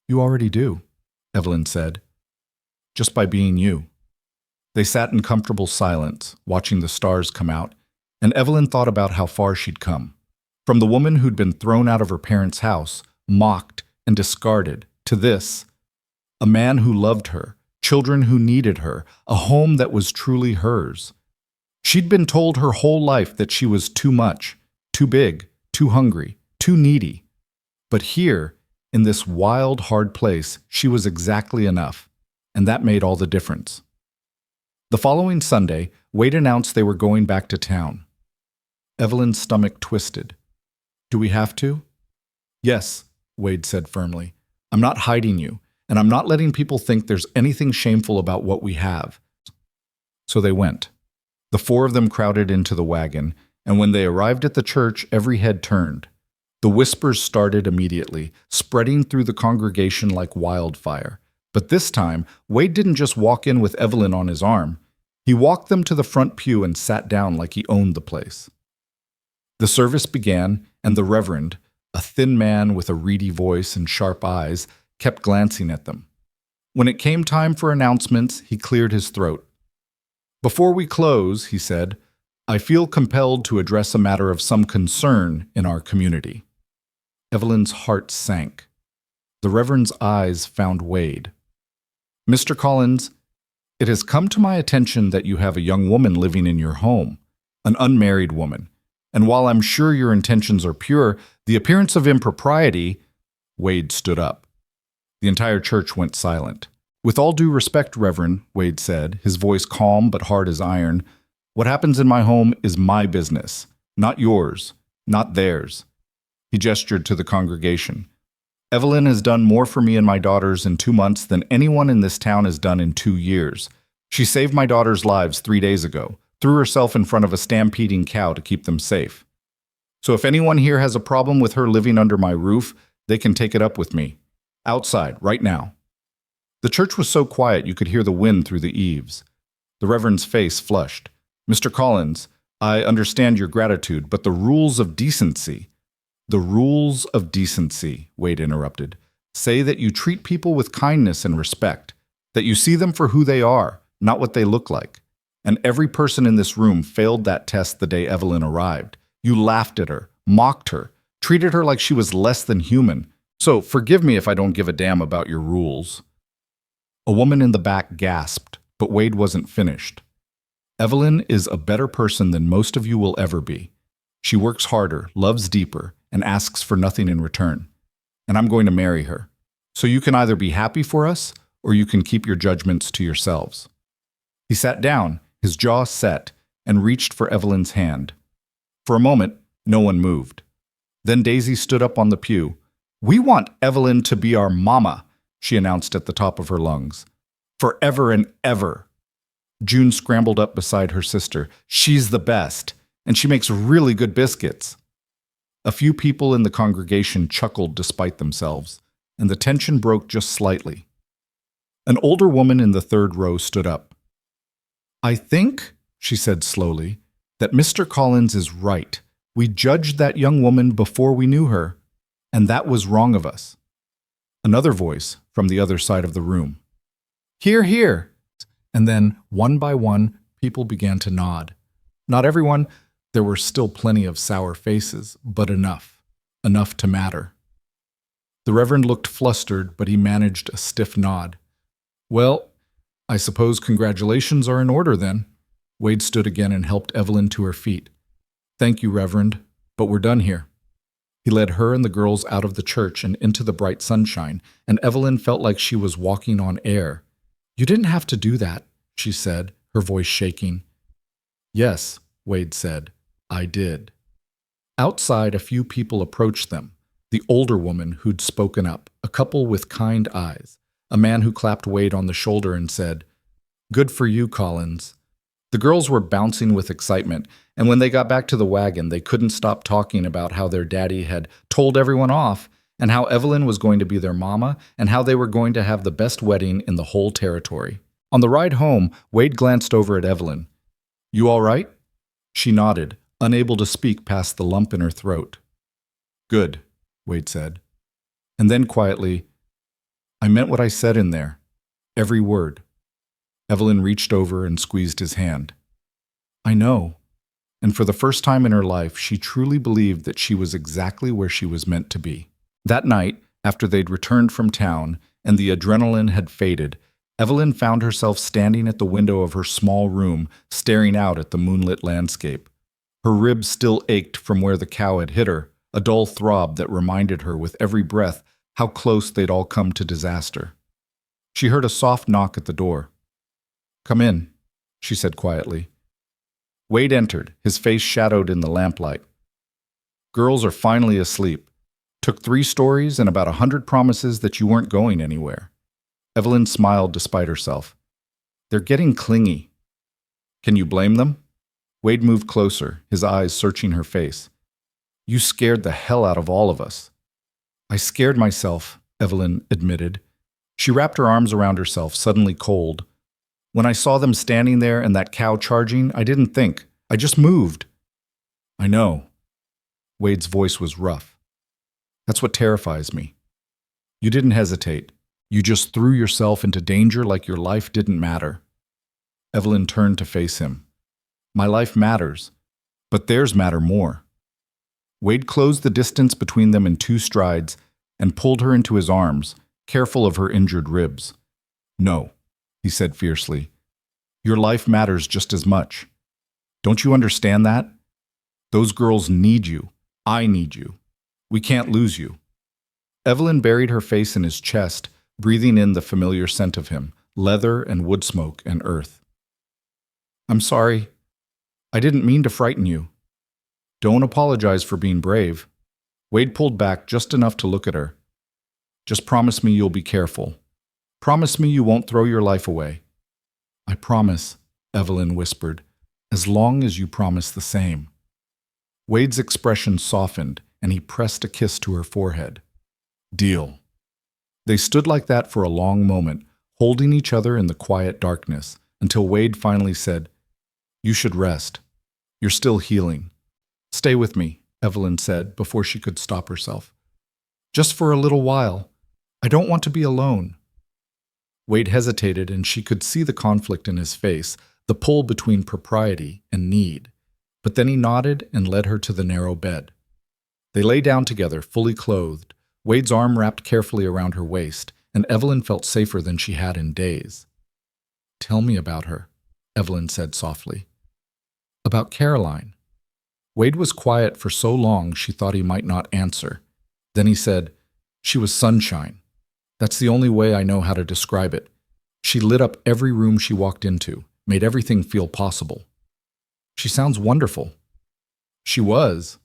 "You already do," Evelyn said. just by being you." They sat in comfortable silence, watching the stars come out, and Evelyn thought about how far she'd come. From the woman who'd been thrown out of her parents' house, mocked and discarded, to this, a man who loved her, children who needed her, a home that was truly hers. She'd been told her whole life that she was too much, too big, too hungry, too needy. But here, in this wild, hard place, she was exactly enough, and that made all the difference. The following Sunday, Wade announced they were going back to town. Evelyn's stomach twisted. "Do we have to?" "Yes," Wade said firmly. "I'm not hiding you, and I'm not letting people think there's anything shameful about what we have." So they went. The four of them crowded into the wagon, and when they arrived at the church, every head turned. The whispers started immediately, spreading through the congregation like wildfire. But this time, Wade didn't just walk in with Evelyn on his arm. He walked them to the front pew and sat down like he owned the place. The service began, and the Reverend, a thin man with a reedy voice and sharp eyes, kept glancing at them. When it came time for announcements, he cleared his throat. "Before we close," he said, "I feel compelled to address a matter of some concern in our community." Evelyn's heart sank. The Reverend's eyes found Wade. "Mr. Collins, it has come to my attention that you have a young woman living in your home, an unmarried woman, and while I'm sure your intentions are pure, the appearance of impropriety—" Wade stood up. The entire church went silent. "With all due respect, Reverend," Wade said, his voice calm but hard as iron, "what happens in my home is my business, not yours, not theirs." He gestured to the congregation. "Evelyn has done more for me and my daughters in 2 months than anyone in this town has done in 2 years. She saved my daughters' lives 3 days ago, threw herself in front of a stampeding cow to keep them safe. So if anyone here has a problem with her living under my roof, they can take it up with me. Outside, right now." The church was so quiet you could hear the wind through the eaves. The Reverend's face flushed. "Mr. Collins, I understand your gratitude, but the rules of decency—" "The rules of decency," Wade interrupted, "say that you treat people with kindness and respect, that you see them for who they are, not what they look like. And every person in this room failed that test the day Evelyn arrived. You laughed at her, mocked her, treated her like she was less than human. So forgive me if I don't give a damn about your rules." A woman in the back gasped, but Wade wasn't finished. "Evelyn is a better person than most of you will ever be. She works harder, loves deeper, and asks for nothing in return. And I'm going to marry her. So you can either be happy for us, or you can keep your judgments to yourselves." He sat down, his jaw set, and reached for Evelyn's hand. For a moment, no one moved. Then Daisy stood up on the pew. "We want Evelyn to be our mama," she announced at the top of her lungs. "Forever and ever." June scrambled up beside her sister. "She's the best, and she makes really good biscuits." A few people in the congregation chuckled despite themselves, and the tension broke just slightly. An older woman in the third row stood up. "I think," she said slowly, "that Mr. Collins is right. We judged that young woman before we knew her, and that was wrong of us." Another voice from the other side of the room. "Hear, hear!" And then, one by one, people began to nod. Not everyone. There were still plenty of sour faces, but enough to matter. The Reverend looked flustered, but he managed a stiff nod. "Well, I suppose congratulations are in order then." Wade stood again and helped Evelyn to her feet. "Thank you, Reverend, but we're done here." He led her and the girls out of the church and into the bright sunshine, and Evelyn felt like she was walking on air. "You didn't have to do that," she said, her voice shaking. "Yes," Wade said, "I did." Outside, a few people approached them. The older woman who'd spoken up, a couple with kind eyes, a man who clapped Wade on the shoulder and said, "Good for you, Collins." The girls were bouncing with excitement, and when they got back to the wagon, they couldn't stop talking about how their daddy had told everyone off, and how Evelyn was going to be their mama, and how they were going to have the best wedding in the whole territory. On the ride home, Wade glanced over at Evelyn. "You all right?" She nodded, unable to speak past the lump in her throat. "Good," Wade said. And then quietly, "I meant what I said in there. Every word. Evelyn reached over and squeezed his hand. I know. And for the first time in her life, she truly believed that she was exactly where she was meant to be. That night, after they'd returned from town and the adrenaline had faded, Evelyn found herself standing at the window of her small room, staring out at the moonlit landscape. Her ribs still ached from where the cow had hit her, a dull throb that reminded her with every breath how close they'd all come to disaster. She heard a soft knock at the door. "Come in," she said quietly. Wade entered, his face shadowed in the lamplight. "Girls are finally asleep. Took 3 stories and about 100 promises that you weren't going anywhere." Evelyn smiled despite herself. "They're getting clingy." "Can you blame them?" Wade moved closer, his eyes searching her face. "You scared the hell out of all of us." "I scared myself," Evelyn admitted. She wrapped her arms around herself, suddenly cold. "When I saw them standing there and that cow charging, I didn't think. I just moved." "I know." Wade's voice was rough. "That's what terrifies me. You didn't hesitate. You just threw yourself into danger like your life didn't matter." Evelyn turned to face him. "My life matters, but theirs matter more." Wade closed the distance between them in 2 strides and pulled her into his arms, careful of her injured ribs. "No," he said fiercely. "Your life matters just as much. Don't you understand that? Those girls need you. I need you. We can't lose you." Evelyn buried her face in his chest, breathing in the familiar scent of him, leather and wood smoke and earth. "I'm sorry. I didn't mean to frighten you." "Don't apologize for being brave." Wade pulled back just enough to look at her. "Just promise me you'll be careful. Promise me you won't throw your life away." "I promise," Evelyn whispered, "as long as you promise the same." Wade's expression softened, and he pressed a kiss to her forehead. "Deal." They stood like that for a long moment, holding each other in the quiet darkness, until Wade finally said, "You should rest. You're still healing." "Stay with me," Evelyn said before she could stop herself. "Just for a little while. I don't want to be alone." Wade hesitated, and she could see the conflict in his face, the pull between propriety and need. But then he nodded and led her to the narrow bed. They lay down together, fully clothed, Wade's arm wrapped carefully around her waist, and Evelyn felt safer than she had in days. "Tell me about her," Evelyn said softly. "About Caroline." Wade was quiet for so long she thought he might not answer. Then he said, "She was sunshine. That's the only way I know how to describe it. She lit up every room she walked into, made everything feel possible." "She sounds wonderful." "She was."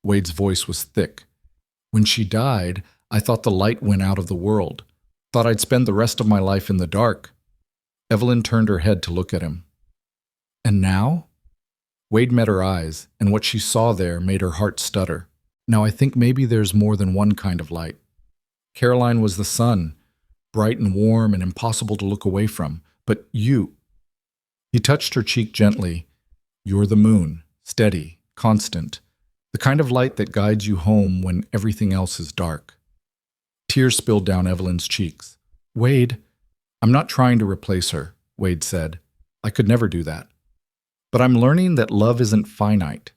Wade's voice was thick. "When she died, I thought the light went out of the world. Thought I'd spend the rest of my life in the dark." Evelyn turned her head to look at him. "And now?" Wade met her eyes, and what she saw there made her heart stutter. "Now I think maybe there's more than one kind of light. Caroline was the sun, bright and warm and impossible to look away from. But you—" He touched her cheek gently. "You're the moon, steady, constant. The kind of light that guides you home when everything else is dark." Tears spilled down Evelyn's cheeks. "Wade, I'm not trying to replace her," Wade said. "I could never do that. But I'm learning that love isn't finite,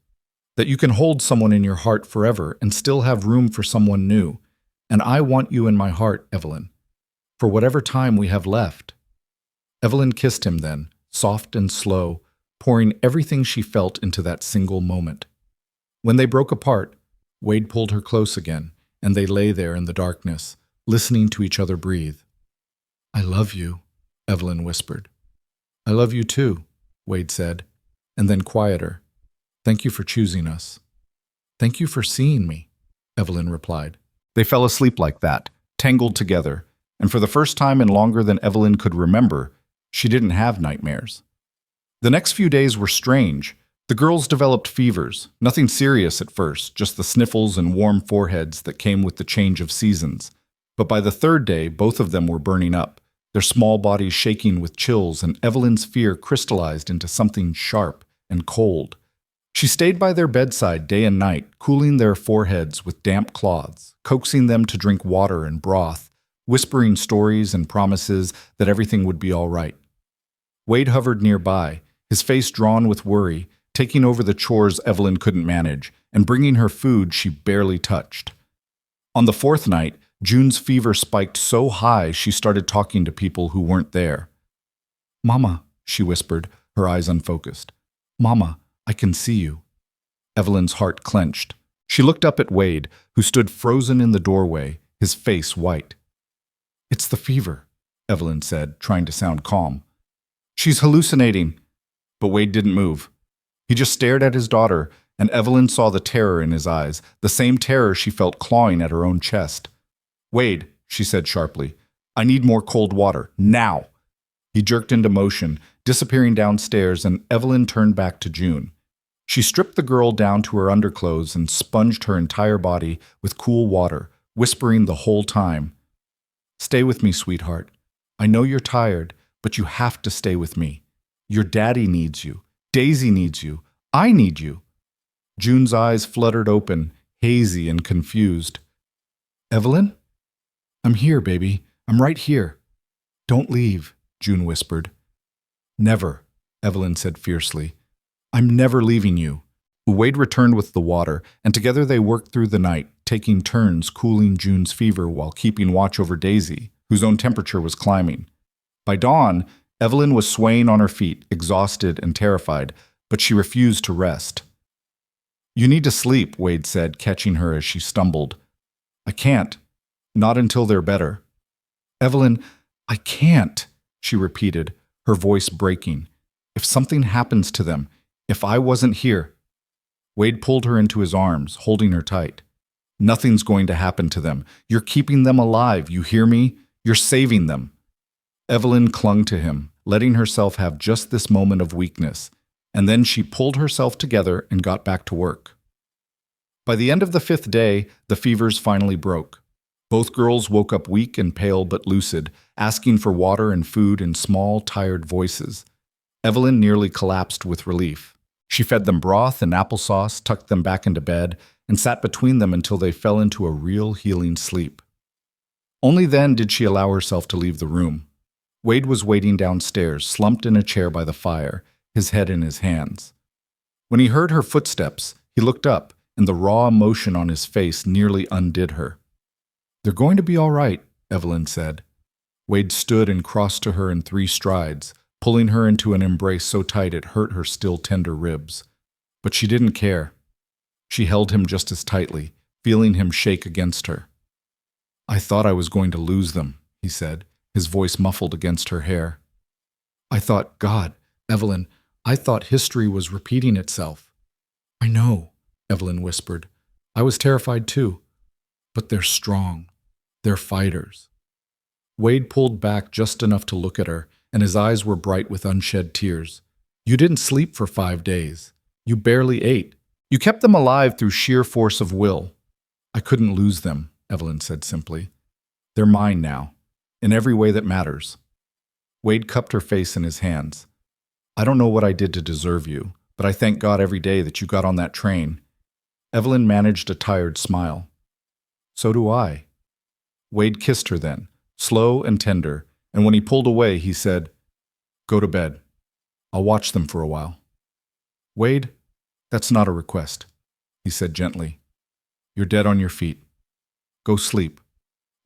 that you can hold someone in your heart forever and still have room for someone new. And I want you in my heart, Evelyn, for whatever time we have left." Evelyn kissed him then, soft and slow, pouring everything she felt into that single moment. When they broke apart, Wade pulled her close again, and they lay there in the darkness, listening to each other breathe. "I love you," Evelyn whispered. "I love you too," Wade said, and then quieter. "Thank you for choosing us." "Thank you for seeing me," Evelyn replied. They fell asleep like that, tangled together, and for the first time in longer than Evelyn could remember, she didn't have nightmares. The next few days were strange. The girls developed fevers, nothing serious at first, just the sniffles and warm foreheads that came with the change of seasons. But by the 3rd day, both of them were burning up, their small bodies shaking with chills, and Evelyn's fear crystallized into something sharp and cold. She stayed by their bedside day and night, cooling their foreheads with damp cloths, coaxing them to drink water and broth, whispering stories and promises that everything would be all right. Wade hovered nearby, his face drawn with worry, taking over the chores Evelyn couldn't manage, and bringing her food she barely touched. On the fourth night, June's fever spiked so high she started talking to people who weren't there. "Mama," she whispered, her eyes unfocused. "Mama, I can see you." Evelyn's heart clenched. She looked up at Wade, who stood frozen in the doorway, his face white. "It's the fever," Evelyn said, trying to sound calm. "She's hallucinating." But Wade didn't move. He just stared at his daughter, and Evelyn saw the terror in his eyes, the same terror she felt clawing at her own chest. "Wade," she said sharply, "I need more cold water, now." He jerked into motion, disappearing downstairs, and Evelyn turned back to June. She stripped the girl down to her underclothes and sponged her entire body with cool water, whispering the whole time, "Stay with me, sweetheart. I know you're tired, but you have to stay with me. Your daddy needs you. Daisy needs you. I need you." June's eyes fluttered open, hazy and confused. "Evelyn?" "I'm here, baby. I'm right here." "Don't leave," June whispered. "Never," Evelyn said fiercely. "I'm never leaving you." Wade returned with the water, and together they worked through the night, taking turns cooling June's fever while keeping watch over Daisy, whose own temperature was climbing. By dawn, Evelyn was swaying on her feet, exhausted and terrified, but she refused to rest. "You need to sleep," Wade said, catching her as she stumbled. "I can't. Not until they're better." "Evelyn, I can't," she repeated, her voice breaking. "If something happens to them, if I wasn't here." Wade pulled her into his arms, holding her tight. "Nothing's going to happen to them. You're keeping them alive, you hear me? You're saving them." Evelyn clung to him, letting herself have just this moment of weakness, and then she pulled herself together and got back to work. By the end of the 5th day, the fevers finally broke. Both girls woke up weak and pale but lucid, asking for water and food in small, tired voices. Evelyn nearly collapsed with relief. She fed them broth and applesauce, tucked them back into bed, and sat between them until they fell into a real healing sleep. Only then did she allow herself to leave the room. Wade was waiting downstairs, slumped in a chair by the fire, his head in his hands. When he heard her footsteps, he looked up, and the raw emotion on his face nearly undid her. "They're going to be all right," Evelyn said. Wade stood and crossed to her in 3 strides, pulling her into an embrace so tight it hurt her still tender ribs. But she didn't care. She held him just as tightly, feeling him shake against her. "I thought I was going to lose them," he said, his voice muffled against her hair. "I thought, God, Evelyn, I thought history was repeating itself." "I know," Evelyn whispered. "I was terrified too. But they're strong. They're fighters." Wade pulled back just enough to look at her, and his eyes were bright with unshed tears. "You didn't sleep for 5 days. You barely ate. You kept them alive through sheer force of will." "I couldn't lose them," Evelyn said simply. "They're mine now, in every way that matters." Wade cupped her face in his hands. "I don't know what I did to deserve you, but I thank God every day that you got on that train." Evelyn managed a tired smile. "So do I." Wade kissed her then, slow and tender, and when he pulled away, he said, "Go to bed. I'll watch them for a while." "Wade, that's not a request," he said gently. "You're dead on your feet. Go sleep.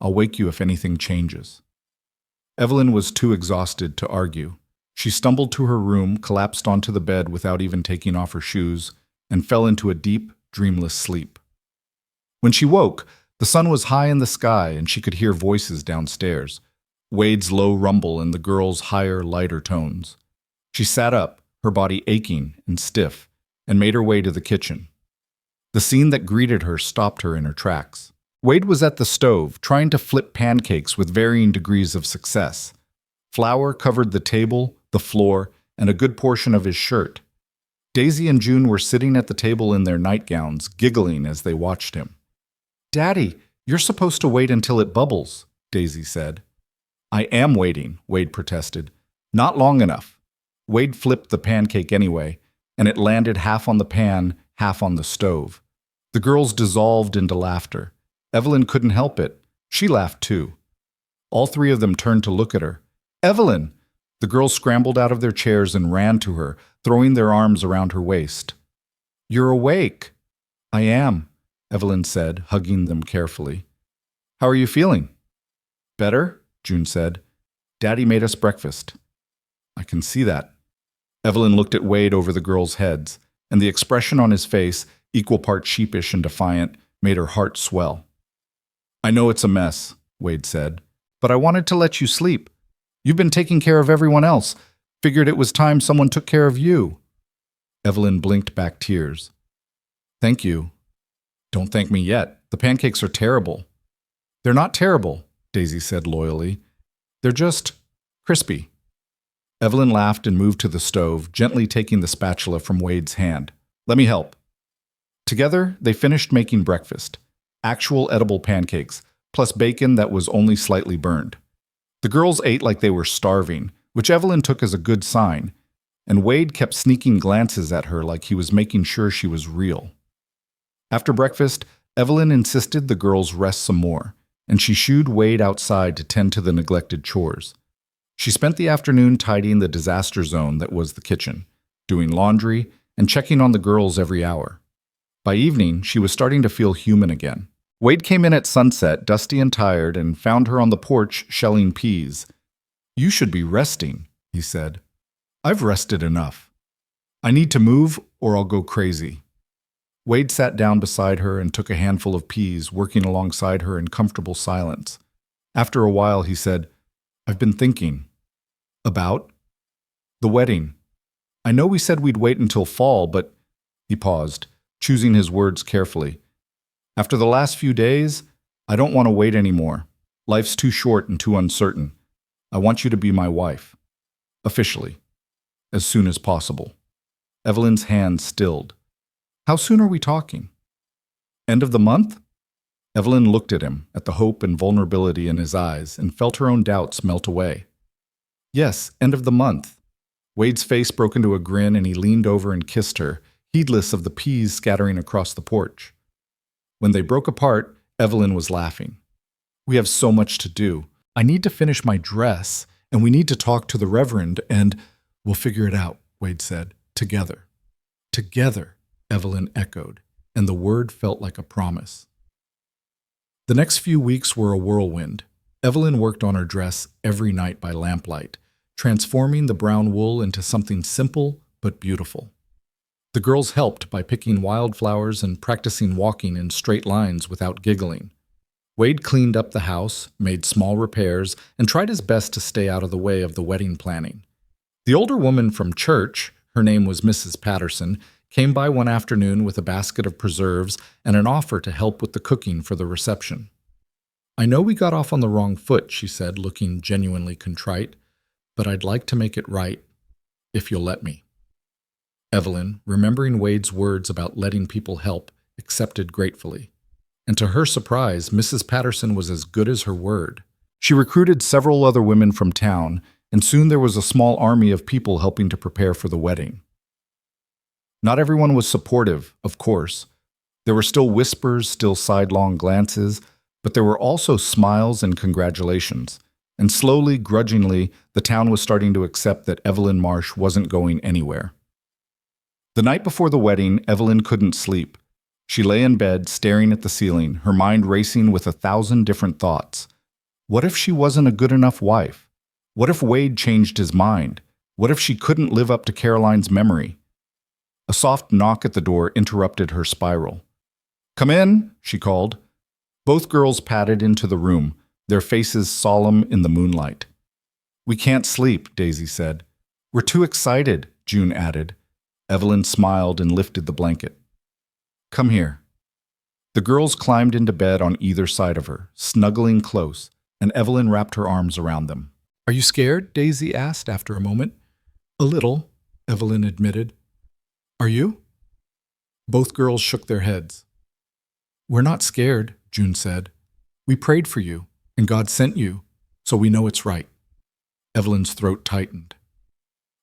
I'll wake you if anything changes." Evelyn was too exhausted to argue. She stumbled to her room, collapsed onto the bed without even taking off her shoes, and fell into a deep, dreamless sleep. When she woke, the sun was high in the sky and she could hear voices downstairs, Wade's low rumble and the girl's higher, lighter tones. She sat up, her body aching and stiff, and made her way to the kitchen. The scene that greeted her stopped her in her tracks. Wade was at the stove, trying to flip pancakes with varying degrees of success. Flour covered the table, the floor, and a good portion of his shirt. Daisy and June were sitting at the table in their nightgowns, giggling as they watched him. "Daddy, you're supposed to wait until it bubbles," Daisy said. "I am waiting," Wade protested. "Not long enough." Wade flipped the pancake anyway, and it landed half on the pan, half on the stove. The girls dissolved into laughter. Evelyn couldn't help it. She laughed too. All 3 of them turned to look at her. "Evelyn!" The girls scrambled out of their chairs and ran to her, throwing their arms around her waist. "You're awake." "I am," Evelyn said, hugging them carefully. "How are you feeling?" "Better," June said. "Daddy made us breakfast." "I can see that." Evelyn looked at Wade over the girls' heads, and the expression on his face, equal parts sheepish and defiant, made her heart swell. "I know it's a mess," Wade said, "but I wanted to let you sleep. You've been taking care of everyone else. Figured it was time someone took care of you." Evelyn blinked back tears. "Thank you." "Don't thank me yet. The pancakes are terrible." "They're not terrible," Daisy said loyally. "They're just crispy." Evelyn laughed and moved to the stove, gently taking the spatula from Wade's hand. "Let me help." Together, they finished making breakfast. Actual edible pancakes, plus bacon that was only slightly burned. The girls ate like they were starving, which Evelyn took as a good sign, and Wade kept sneaking glances at her like he was making sure she was real. After breakfast, Evelyn insisted the girls rest some more, and she shooed Wade outside to tend to the neglected chores. She spent the afternoon tidying the disaster zone that was the kitchen, doing laundry, and checking on the girls every hour. By evening, she was starting to feel human again. Wade came in at sunset, dusty and tired, and found her on the porch shelling peas. "You should be resting," he said. "I've rested enough. I need to move or I'll go crazy." Wade sat down beside her and took a handful of peas, working alongside her in comfortable silence. After a while, he said, "I've been thinking." "About?" "The wedding. I know we said we'd wait until fall, but—" He paused, choosing his words carefully. "After the last few days, I don't want to wait anymore. Life's too short and too uncertain. I want you to be my wife. Officially. As soon as possible." Evelyn's hand stilled. "How soon are we talking?" "End of the month?" Evelyn looked at him, at the hope and vulnerability in his eyes, and felt her own doubts melt away. "Yes, end of the month." Wade's face broke into a grin and he leaned over and kissed her, heedless of the peas scattering across the porch. When they broke apart, Evelyn was laughing. "We have so much to do. I need to finish my dress, and we need to talk to the Reverend, and—" "We'll figure it out," Wade said. "Together." "Together," Evelyn echoed, and the word felt like a promise. The next few weeks were a whirlwind. Evelyn worked on her dress every night by lamplight, transforming the brown wool into something simple but beautiful. The girls helped by picking wildflowers and practicing walking in straight lines without giggling. Wade cleaned up the house, made small repairs, and tried his best to stay out of the way of the wedding planning. The older woman from church, her name was Mrs. Patterson, came by one afternoon with a basket of preserves and an offer to help with the cooking for the reception. "I know we got off on the wrong foot," she said, looking genuinely contrite, "but I'd like to make it right, if you'll let me." Evelyn, remembering Wade's words about letting people help, accepted gratefully. And to her surprise, Mrs. Patterson was as good as her word. She recruited several other women from town, and soon there was a small army of people helping to prepare for the wedding. Not everyone was supportive, of course. There were still whispers, still sidelong glances, but there were also smiles and congratulations. And slowly, grudgingly, the town was starting to accept that Evelyn Marsh wasn't going anywhere. The night before the wedding, Evelyn couldn't sleep. She lay in bed, staring at the ceiling, her mind racing with 1,000 different thoughts. What if she wasn't a good enough wife? What if Wade changed his mind? What if she couldn't live up to Caroline's memory? A soft knock at the door interrupted her spiral. "Come in," she called. Both girls padded into the room, their faces solemn in the moonlight. "We can't sleep," Daisy said. "We're too excited," June added. Evelyn smiled and lifted the blanket. "Come here." The girls climbed into bed on either side of her, snuggling close, and Evelyn wrapped her arms around them. "Are you scared?" Daisy asked after a moment. "A little," Evelyn admitted. "Are you?" Both girls shook their heads. "We're not scared," June said. "We prayed for you, and God sent you, so we know it's right." Evelyn's throat tightened.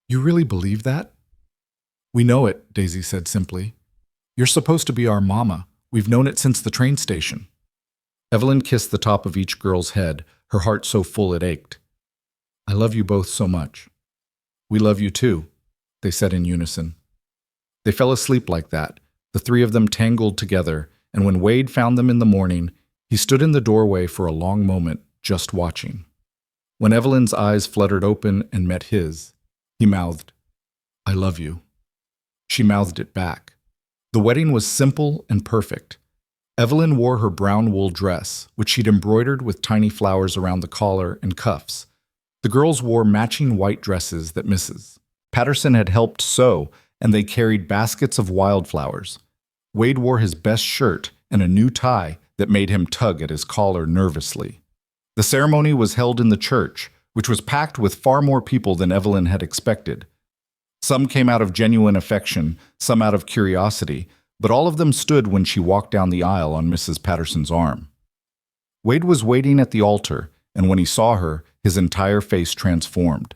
"You really believe that?" "We know it," Daisy said simply. "You're supposed to be our mama. We've known it since the train station." Evelyn kissed the top of each girl's head, her heart so full it ached. "I love you both so much." "We love you too," they said in unison. They fell asleep like that, the three of them tangled together, and when Wade found them in the morning, he stood in the doorway for a long moment, just watching. When Evelyn's eyes fluttered open and met his, he mouthed, "I love you." She mouthed it back. The wedding was simple and perfect. Evelyn wore her brown wool dress, which she'd embroidered with tiny flowers around the collar and cuffs. The girls wore matching white dresses that Mrs. Patterson had helped sew, and they carried baskets of wildflowers. Wade wore his best shirt and a new tie that made him tug at his collar nervously. The ceremony was held in the church, which was packed with far more people than Evelyn had expected. Some came out of genuine affection, some out of curiosity, but all of them stood when she walked down the aisle on Mrs. Patterson's arm. Wade was waiting at the altar, and when he saw her, his entire face transformed.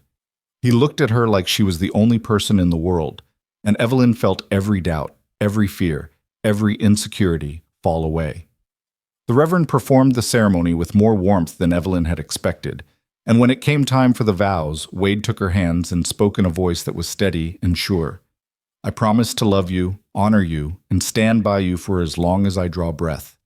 He looked at her like she was the only person in the world, and Evelyn felt every doubt, every fear, every insecurity fall away. The Reverend performed the ceremony with more warmth than Evelyn had expected, and when it came time for the vows, Wade took her hands and spoke in a voice that was steady and sure. "I promise to love you, honor you, and stand by you for as long as I draw breath.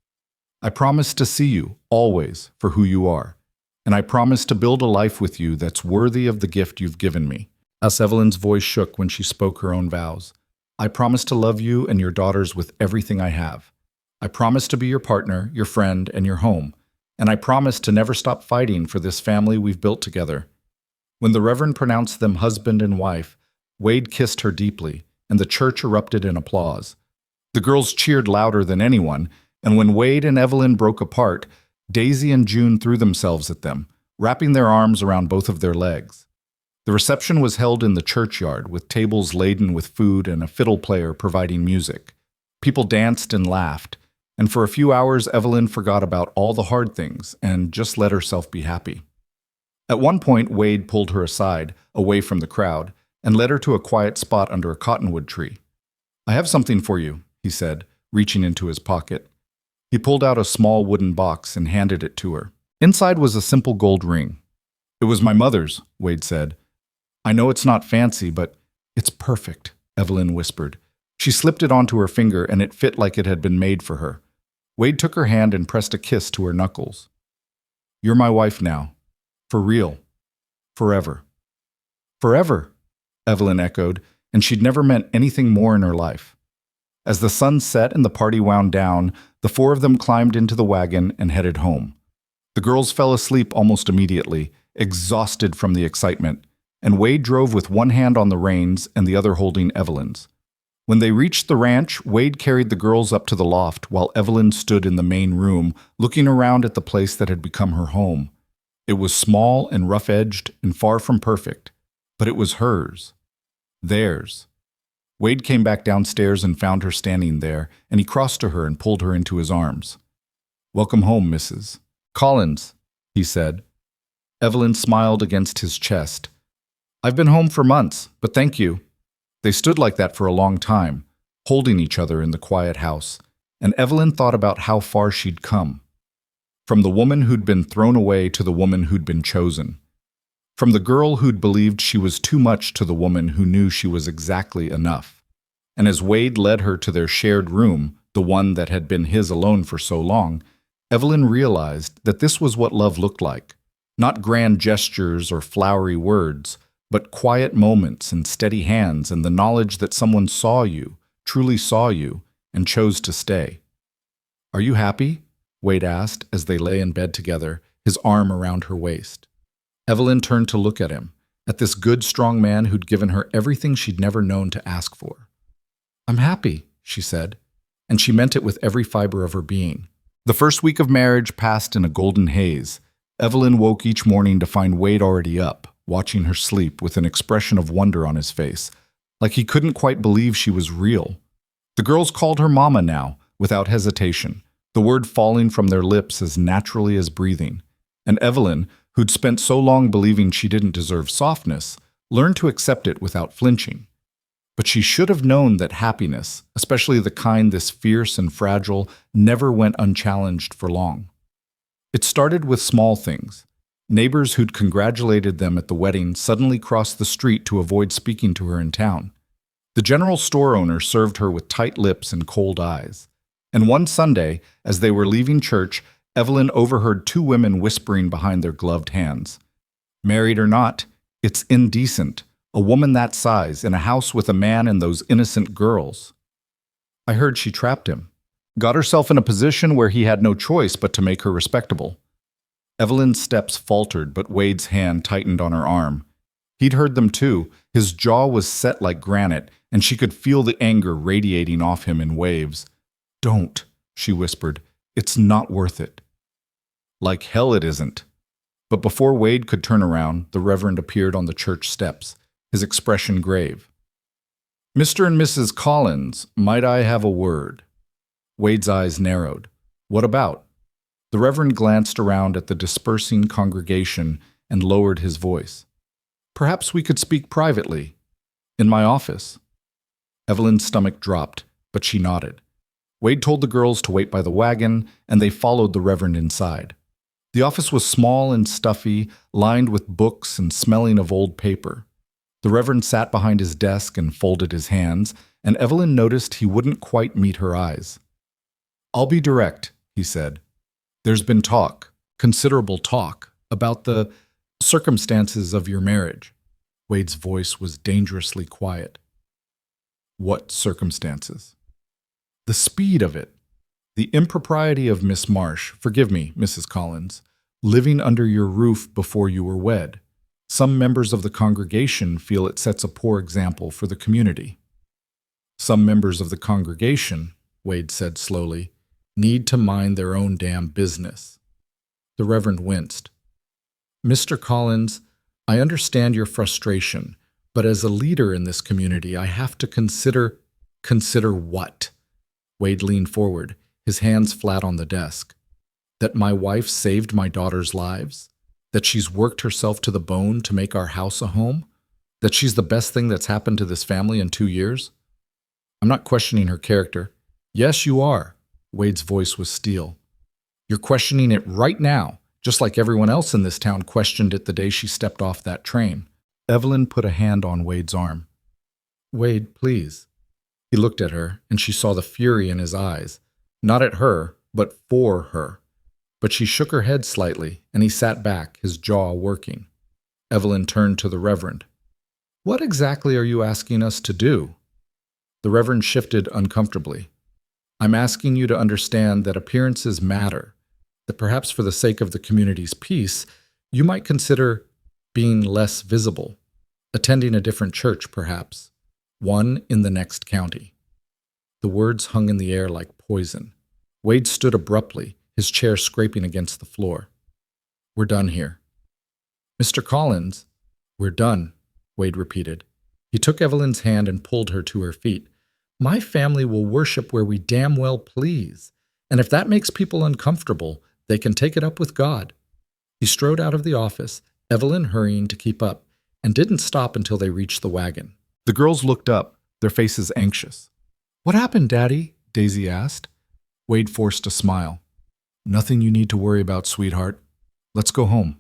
I promise to see you, always, for who you are, and I promise to build a life with you that's worthy of the gift you've given me." As Evelyn's voice shook when she spoke her own vows. "I promise to love you and your daughters with everything I have. I promise to be your partner, your friend, and your home. And I promise to never stop fighting for this family we've built together." When the Reverend pronounced them husband and wife, Wade kissed her deeply, and the church erupted in applause. The girls cheered louder than anyone, and when Wade and Evelyn broke apart, Daisy and June threw themselves at them, wrapping their arms around both of their legs. The reception was held in the churchyard, with tables laden with food and a fiddle player providing music. People danced and laughed, and for a few hours Evelyn forgot about all the hard things and just let herself be happy. At one point, Wade pulled her aside, away from the crowd, and led her to a quiet spot under a cottonwood tree. "I have something for you," he said, reaching into his pocket. He pulled out a small wooden box and handed it to her. Inside was a simple gold ring. "It was my mother's," Wade said. "I know it's not fancy, but it's perfect," Evelyn whispered. She slipped it onto her finger, and it fit like it had been made for her. Wade took her hand and pressed a kiss to her knuckles. "You're my wife now. For real. Forever." "Forever," Evelyn echoed, and she'd never meant anything more in her life. As the sun set and the party wound down, the four of them climbed into the wagon and headed home. The girls fell asleep almost immediately, exhausted from the excitement, and Wade drove with one hand on the reins and the other holding Evelyn's. When they reached the ranch, Wade carried the girls up to the loft while Evelyn stood in the main room, looking around at the place that had become her home. It was small and rough-edged and far from perfect, but it was hers. Theirs. Wade came back downstairs and found her standing there, and he crossed to her and pulled her into his arms. "Welcome home, Mrs. Collins," he said. Evelyn smiled against his chest. "I've been home for months, but thank you." They stood like that for a long time, holding each other in the quiet house, and Evelyn thought about how far she'd come. From the woman who'd been thrown away to the woman who'd been chosen. From the girl who'd believed she was too much to the woman who knew she was exactly enough. And as Wade led her to their shared room, the one that had been his alone for so long, Evelyn realized that this was what love looked like. Not grand gestures or flowery words, but quiet moments and steady hands and the knowledge that someone saw you, truly saw you, and chose to stay. "Are you happy?" Wade asked as they lay in bed together, his arm around her waist. Evelyn turned to look at him, at this good, strong man who'd given her everything she'd never known to ask for. "I'm happy," she said, and she meant it with every fiber of her being. The first week of marriage passed in a golden haze. Evelyn woke each morning to find Wade already up, watching her sleep with an expression of wonder on his face, like he couldn't quite believe she was real. The girls called her Mama now, without hesitation, the word falling from their lips as naturally as breathing. And Evelyn, who'd spent so long believing she didn't deserve softness, learned to accept it without flinching. But she should have known that happiness, especially the kind this fierce and fragile, never went unchallenged for long. It started with small things. Neighbors who'd congratulated them at the wedding suddenly crossed the street to avoid speaking to her in town. The general store owner served her with tight lips and cold eyes. And one Sunday, as they were leaving church, Evelyn overheard two women whispering behind their gloved hands. Married or not, it's indecent. A woman that size in a house with a man and those innocent girls. I heard she trapped him. Got herself in a position where he had no choice but to make her respectable. Evelyn's steps faltered, but Wade's hand tightened on her arm. He'd heard them too. His jaw was set like granite, and she could feel the anger radiating off him in waves. "Don't," she whispered. "It's not worth it." "Like hell it isn't." But before Wade could turn around, the Reverend appeared on the church steps, his expression grave. "Mr. and Mrs. Collins, might I have a word?" Wade's eyes narrowed. "What about?" The Reverend glanced around at the dispersing congregation and lowered his voice. "Perhaps we could speak privately. In my office." Evelyn's stomach dropped, but she nodded. Wade told the girls to wait by the wagon, and they followed the Reverend inside. The office was small and stuffy, lined with books and smelling of old paper. The Reverend sat behind his desk and folded his hands, and Evelyn noticed he wouldn't quite meet her eyes. "I'll be direct," he said. "There's been talk, considerable talk, about the circumstances of your marriage." Wade's voice was dangerously quiet. "What circumstances?" "The speed of it. The impropriety of Miss Marsh, forgive me, Mrs. Collins, living under your roof before you were wed. Some members of the congregation feel it sets a poor example for the community." "Some members of the congregation," Wade said slowly, "need to mind their own damn business." The Reverend winced. "Mr. Collins, I understand your frustration, but as a leader in this community, I have to consider—" "Consider what?" Wade leaned forward, his hands flat on the desk. "That my wife saved my daughter's lives? That she's worked herself to the bone to make our house a home? That she's the best thing that's happened to this family in 2 years? I'm not questioning her character." "Yes, you are." Wade's voice was steel. "You're questioning it right now, just like everyone else in this town questioned it the day she stepped off that train." Evelyn put a hand on Wade's arm. "Wade, please." He looked at her, and she saw the fury in his eyes. Not at her, but for her. But she shook her head slightly, and he sat back, his jaw working. Evelyn turned to the Reverend. "What exactly are you asking us to do?" The Reverend shifted uncomfortably. "I'm asking you to understand that appearances matter, that perhaps for the sake of the community's peace, you might consider being less visible, attending a different church perhaps, one in the next county." The words hung in the air like poison. Wade stood abruptly, his chair scraping against the floor. "We're done here." "Mr. Collins." "We're done," Wade repeated. He took Evelyn's hand and pulled her to her feet. "My family will worship where we damn well please, and if that makes people uncomfortable, they can take it up with God." He strode out of the office, Evelyn hurrying to keep up, and didn't stop until they reached the wagon. The girls looked up, their faces anxious. "What happened, Daddy?" Daisy asked. Wade forced a smile. "Nothing you need to worry about, sweetheart. Let's go home."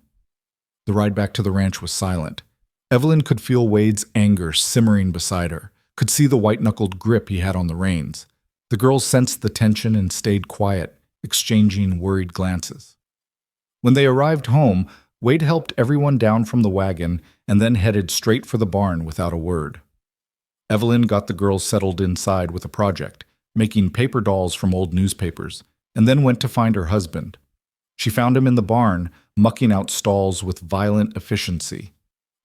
The ride back to the ranch was silent. Evelyn could feel Wade's anger simmering beside her, could see the white-knuckled grip he had on the reins. The girls sensed the tension and stayed quiet, exchanging worried glances. When they arrived home, Wade helped everyone down from the wagon and then headed straight for the barn without a word. Evelyn got the girls settled inside with a project, making paper dolls from old newspapers, and then went to find her husband. She found him in the barn, mucking out stalls with violent efficiency.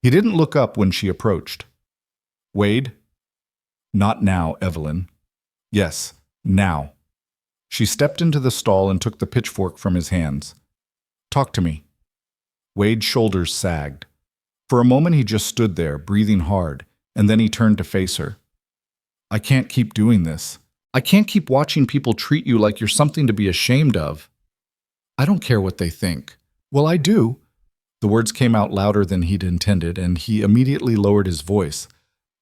He didn't look up when she approached. "Wade?" "Not now, Evelyn." "Yes, now." She stepped into the stall and took the pitchfork from his hands. "Talk to me." Wade's shoulders sagged. For a moment he just stood there, breathing hard, and then he turned to face her. "I can't keep doing this. I can't keep watching people treat you like you're something to be ashamed of." "I don't care what they think." "Well, I do." The words came out louder than he'd intended, and he immediately lowered his voice.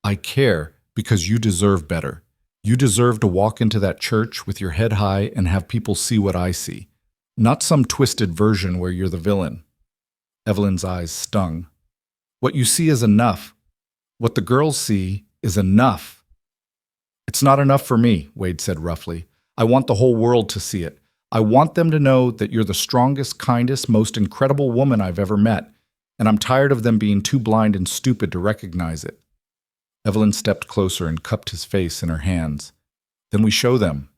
"I care because you deserve better. You deserve to walk into that church with your head high and have people see what I see, not some twisted version where you're the villain." Evelyn's eyes stung. What you see is enough. What the girls see is enough. It's not enough for me, Wade said roughly. I want the whole world to see it. I want them to know that you're the strongest, kindest, most incredible woman I've ever met, and I'm tired of them being too blind and stupid to recognize it. Evelyn stepped closer and cupped his face in her hands. Then we show them,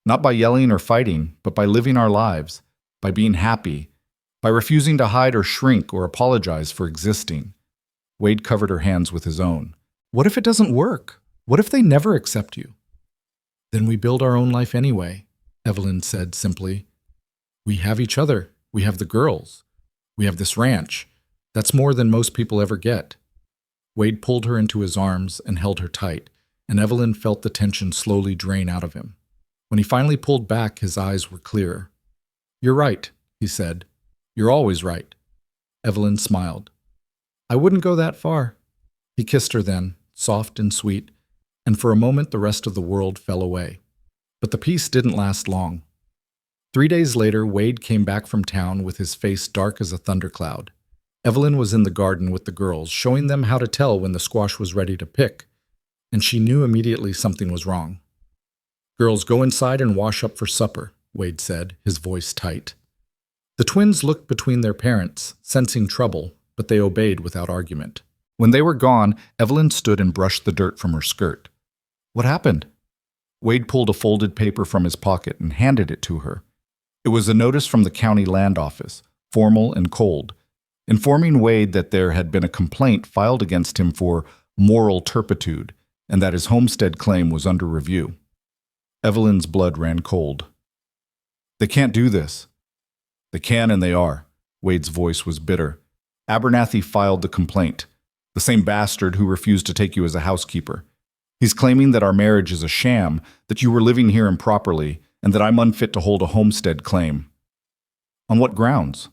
not by yelling or fighting, but by living our lives, by being happy, by refusing to hide or shrink or apologize for existing. Wade covered her hands with his own. What if it doesn't work? What if they never accept you? Then we build our own life anyway, Evelyn said simply. We have each other. We have the girls. We have this ranch. That's more than most people ever get. Wade pulled her into his arms and held her tight, and Evelyn felt the tension slowly drain out of him. When he finally pulled back, his eyes were clearer. You're right, he said. You're always right. Evelyn smiled. I wouldn't go that far. He kissed her then, soft and sweet, and for a moment the rest of the world fell away. But the peace didn't last long. 3 days later, Wade came back from town with his face dark as a thundercloud. Evelyn was in the garden with the girls, showing them how to tell when the squash was ready to pick, and she knew immediately something was wrong. Girls, go inside and wash up for supper, Wade said, his voice tight. The twins looked between their parents, sensing trouble, but they obeyed without argument. When they were gone, Evelyn stood and brushed the dirt from her skirt. What happened? Wade pulled a folded paper from his pocket and handed it to her. It was a notice from the county land office, formal and cold, informing Wade that there had been a complaint filed against him for moral turpitude and that his homestead claim was under review. Evelyn's blood ran cold. They can't do this. They can and they are. Wade's voice was bitter. Abernathy filed the complaint. The same bastard who refused to take you as a housekeeper. He's claiming that our marriage is a sham, that you were living here improperly, and that I'm unfit to hold a homestead claim. On what grounds?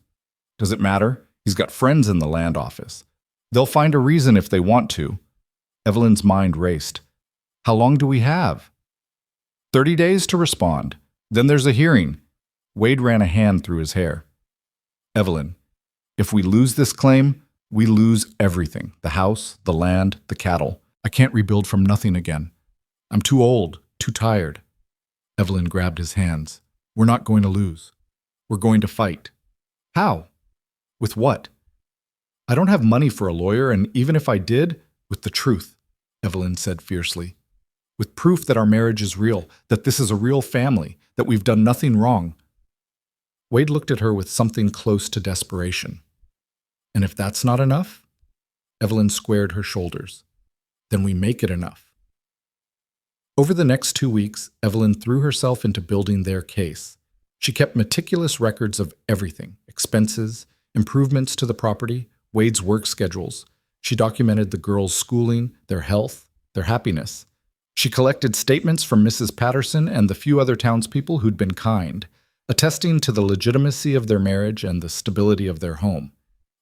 Does it matter? He's got friends in the land office. They'll find a reason if they want to. Evelyn's mind raced. How long do we have? 30 days to respond. Then there's a hearing. Wade ran a hand through his hair. Evelyn, if we lose this claim, we lose everything. The house, the land, the cattle. I can't rebuild from nothing again. I'm too old, too tired. Evelyn grabbed his hands. We're not going to lose. We're going to fight. How? With what? I don't have money for a lawyer, and even if I did, with the truth, Evelyn said fiercely. With proof that our marriage is real, that this is a real family, that we've done nothing wrong. Wade looked at her with something close to desperation. And if that's not enough? Evelyn squared her shoulders. Then we make it enough. Over the next 2 weeks, Evelyn threw herself into building their case. She kept meticulous records of everything, expenses, improvements to the property, Wade's work schedules. She documented the girls' schooling, their health, their happiness. She collected statements from Mrs. Patterson and the few other townspeople who'd been kind, attesting to the legitimacy of their marriage and the stability of their home.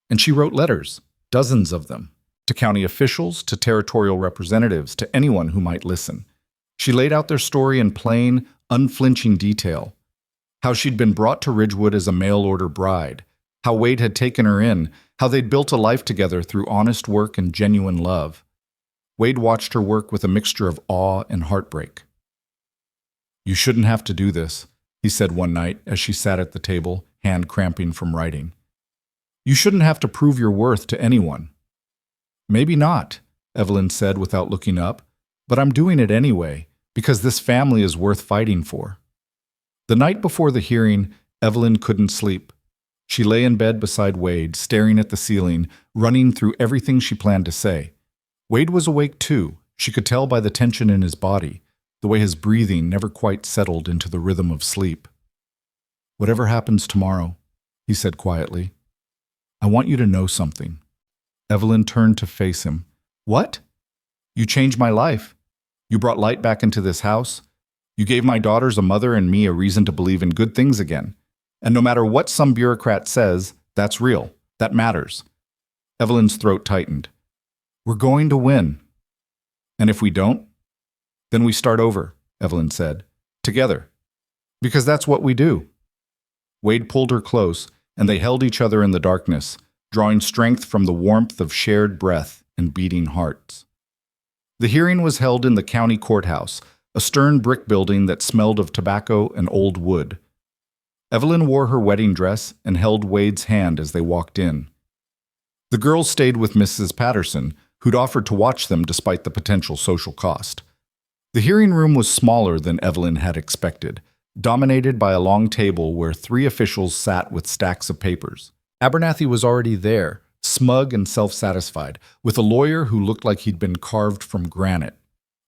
And she wrote letters, dozens of them, to county officials, to territorial representatives, to anyone who might listen. She laid out their story in plain, unflinching detail. How she'd been brought to Ridgewood as a mail-order bride, how Wade had taken her in, how they'd built a life together through honest work and genuine love. Wade watched her work with a mixture of awe and heartbreak. You shouldn't have to do this, he said one night as she sat at the table, hand cramping from writing. You shouldn't have to prove your worth to anyone. Maybe not, Evelyn said without looking up, but I'm doing it anyway, because this family is worth fighting for. The night before the hearing, Evelyn couldn't sleep. She lay in bed beside Wade, staring at the ceiling, running through everything she planned to say. Wade was awake too. She could tell by the tension in his body, the way his breathing never quite settled into the rhythm of sleep. Whatever happens tomorrow, he said quietly, I want you to know something. Evelyn turned to face him. What? You changed my life. You brought light back into this house. You gave my daughters a mother and me a reason to believe in good things again. And no matter what some bureaucrat says, that's real. That matters. Evelyn's throat tightened. We're going to win. And if we don't, then we start over, Evelyn said. Together. Because that's what we do. Wade pulled her close, and they held each other in the darkness, drawing strength from the warmth of shared breath and beating hearts. The hearing was held in the county courthouse, a stern brick building that smelled of tobacco and old wood. Evelyn wore her wedding dress and held Wade's hand as they walked in. The girls stayed with Mrs. Patterson, who'd offered to watch them despite the potential social cost. The hearing room was smaller than Evelyn had expected, dominated by a long table where 3 officials sat with stacks of papers. Abernathy was already there, smug and self-satisfied, with a lawyer who looked like he'd been carved from granite.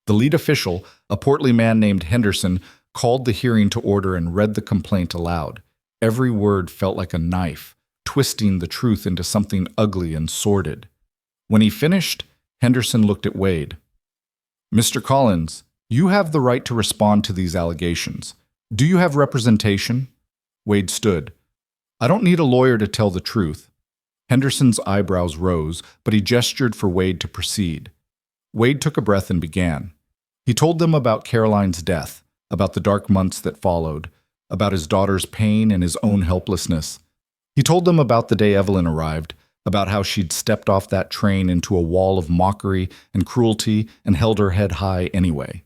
The lead official, a portly man named Henderson, called the hearing to order and read the complaint aloud. Every word felt like a knife, twisting the truth into something ugly and sordid. When he finished, Henderson looked at Wade. "Mr. Collins, you have the right to respond to these allegations. Do you have representation?" Wade stood. "I don't need a lawyer to tell the truth." Henderson's eyebrows rose, but he gestured for Wade to proceed. Wade took a breath and began. He told them about Caroline's death, about the dark months that followed, about his daughter's pain and his own helplessness. He told them about the day Evelyn arrived, about how she'd stepped off that train into a wall of mockery and cruelty and held her head high anyway.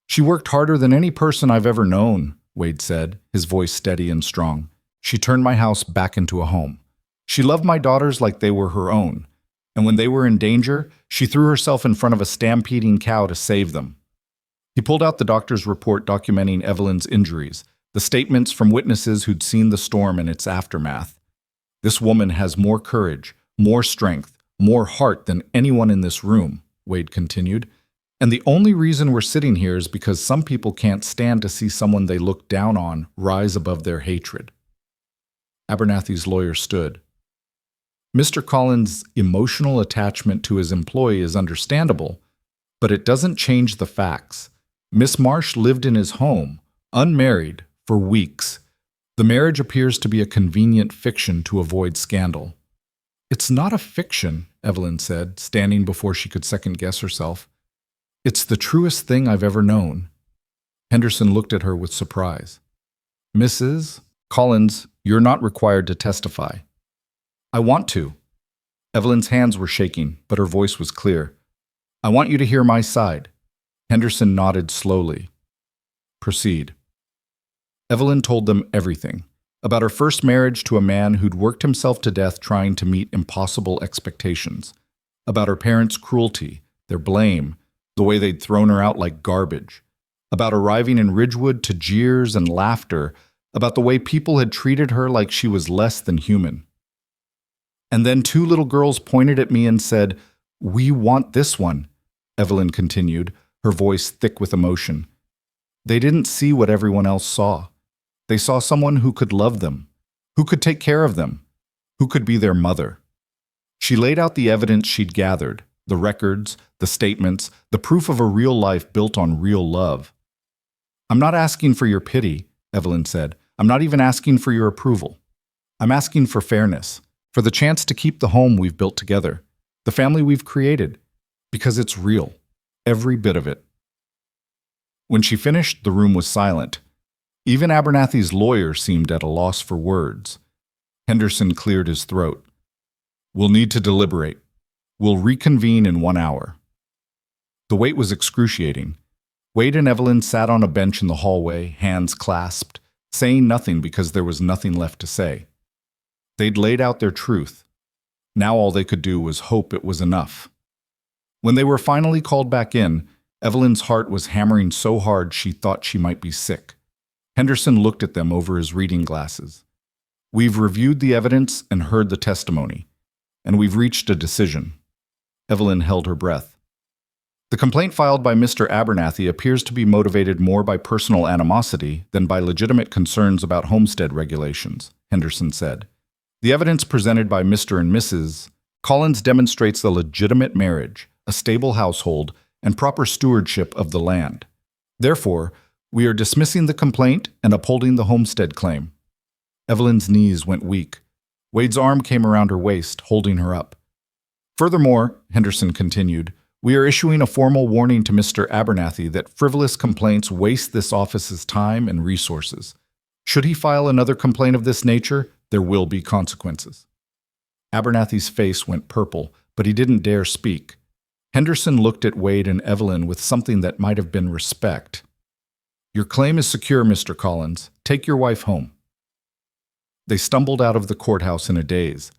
"She worked harder than any person I've ever known," Wade said, his voice steady and strong. "She turned my house back into a home. She loved my daughters like they were her own. And when they were in danger, she threw herself in front of a stampeding cow to save them." He pulled out the doctor's report documenting Evelyn's injuries, the statements from witnesses who'd seen the storm and its aftermath. "This woman has more courage, more strength, more heart than anyone in this room," Wade continued. "And the only reason we're sitting here is because some people can't stand to see someone they look down on rise above their hatred." Abernathy's lawyer stood. "Mr. Collins' emotional attachment to his employee is understandable, but it doesn't change the facts. Miss Marsh lived in his home, unmarried, for weeks. The marriage appears to be a convenient fiction to avoid scandal." "It's not a fiction," Evelyn said, standing before she could second-guess herself. "It's the truest thing I've ever known." Henderson looked at her with surprise. "Mrs. Collins, you're not required to testify." "I want to." Evelyn's hands were shaking, but her voice was clear. "I want you to hear my side." Henderson nodded slowly. "Proceed." Evelyn told them everything, about her first marriage to a man who'd worked himself to death trying to meet impossible expectations, about her parents' cruelty, their blame, the way they'd thrown her out like garbage, about arriving in Ridgewood to jeers and laughter, about the way people had treated her like she was less than human. "And then 2 little girls pointed at me and said, 'We want this one,'" Evelyn continued, her voice thick with emotion. "They didn't see what everyone else saw. They saw someone who could love them, who could take care of them, who could be their mother." She laid out the evidence she'd gathered, the records, the statements, the proof of a real life built on real love. "I'm not asking for your pity," Evelyn said. "I'm not even asking for your approval. I'm asking for fairness, for the chance to keep the home we've built together, the family we've created, because it's real, every bit of it." When she finished, the room was silent. Even Abernathy's lawyer seemed at a loss for words. Henderson cleared his throat. "We'll need to deliberate. We'll reconvene in 1 hour." The wait was excruciating. Wade and Evelyn sat on a bench in the hallway, hands clasped, saying nothing because there was nothing left to say. They'd laid out their truth. Now all they could do was hope it was enough. When they were finally called back in, Evelyn's heart was hammering so hard she thought she might be sick. Henderson looked at them over his reading glasses. "We've reviewed the evidence and heard the testimony, and we've reached a decision." Evelyn held her breath. "The complaint filed by Mr. Abernathy appears to be motivated more by personal animosity than by legitimate concerns about homestead regulations," Henderson said. "The evidence presented by Mr. and Mrs. Collins demonstrates a legitimate marriage, a stable household, and proper stewardship of the land. Therefore, we are dismissing the complaint and upholding the homestead claim." Evelyn's knees went weak. Wade's arm came around her waist, holding her up. "Furthermore," Henderson continued, "we are issuing a formal warning to Mr. Abernathy that frivolous complaints waste this office's time and resources. Should he file another complaint of this nature, there will be consequences." Abernathy's face went purple, but he didn't dare speak. Henderson looked at Wade and Evelyn with something that might have been respect. "Your claim is secure, Mr. Collins. Take your wife home." They stumbled out of the courthouse in a daze.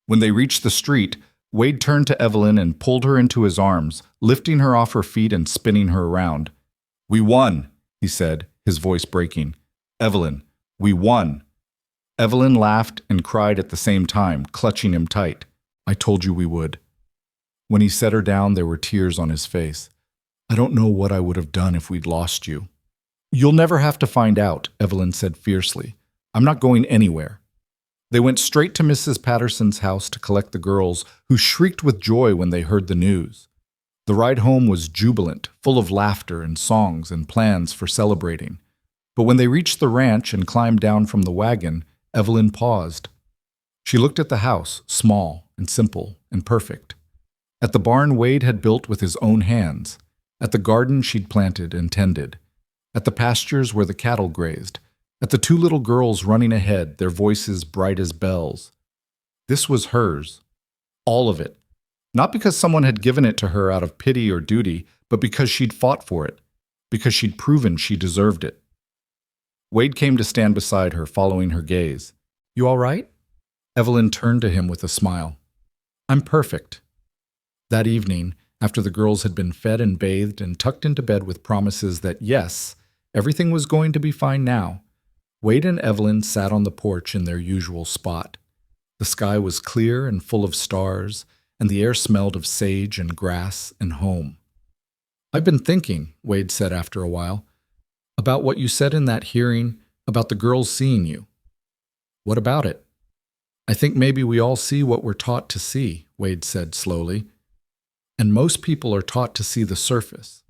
When they reached the street, Wade turned to Evelyn and pulled her into his arms, lifting her off her feet and spinning her around. "We won," he said, his voice breaking. "Evelyn, we won." Evelyn laughed and cried at the same time, clutching him tight. "I told you we would." When he set her down, there were tears on his face. "I don't know what I would have done if we'd lost you." "You'll never have to find out," Evelyn said fiercely. "I'm not going anywhere." They went straight to Mrs. Patterson's house to collect the girls, who shrieked with joy when they heard the news. The ride home was jubilant, full of laughter and songs and plans for celebrating. But when they reached the ranch and climbed down from the wagon, Evelyn paused. She looked at the house, small and simple and perfect. At the barn Wade had built with his own hands. At the garden she'd planted and tended. At the pastures where the cattle grazed. At the two little girls running ahead, their voices bright as bells. This was hers. All of it. Not because someone had given it to her out of pity or duty, but because she'd fought for it. Because she'd proven she deserved it. Wade came to stand beside her, following her gaze. "You all right?" Evelyn turned to him with a smile. "I'm perfect." That evening, after the girls had been fed and bathed and tucked into bed with promises that yes, everything was going to be fine now, Wade and Evelyn sat on the porch in their usual spot. The sky was clear and full of stars, and the air smelled of sage and grass and home. "I've been thinking," Wade said after a while, "about what you said in that hearing about the girls seeing you." "What about it?" "I think maybe we all see what we're taught to see," Wade said slowly. "And most people are taught to see the surface,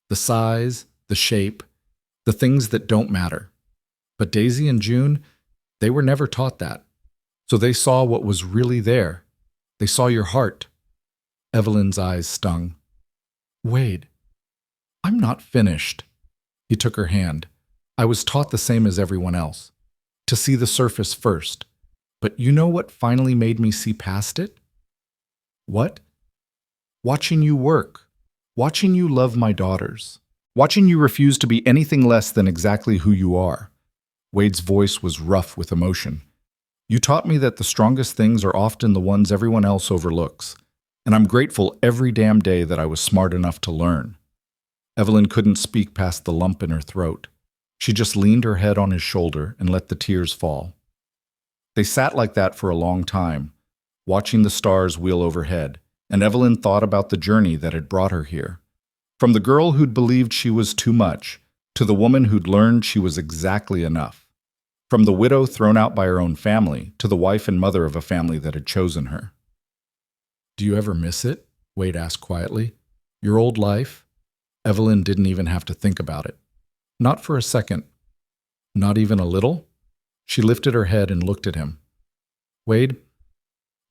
the size, the shape, the things that don't matter. But Daisy and June, they were never taught that. So they saw what was really there. They saw your heart." Evelyn's eyes stung. "Wade, I'm not finished." He took her hand. "I was taught the same as everyone else, to see the surface first. But you know what finally made me see past it?" "What?" "Watching you work. Watching you love my daughters. Watching you refuse to be anything less than exactly who you are." Wade's voice was rough with emotion. "You taught me that the strongest things are often the ones everyone else overlooks. And I'm grateful every damn day that I was smart enough to learn." Evelyn couldn't speak past the lump in her throat. She just leaned her head on his shoulder and let the tears fall. They sat like that for a long time, watching the stars wheel overhead, and Evelyn thought about the journey that had brought her here. From the girl who'd believed she was too much, to the woman who'd learned she was exactly enough. From the widow thrown out by her own family, to the wife and mother of a family that had chosen her. "Do you ever miss it?" Wade asked quietly. "Your old life?" Evelyn didn't even have to think about it. Not for a second. Not even a little? She lifted her head and looked at him. "Wade,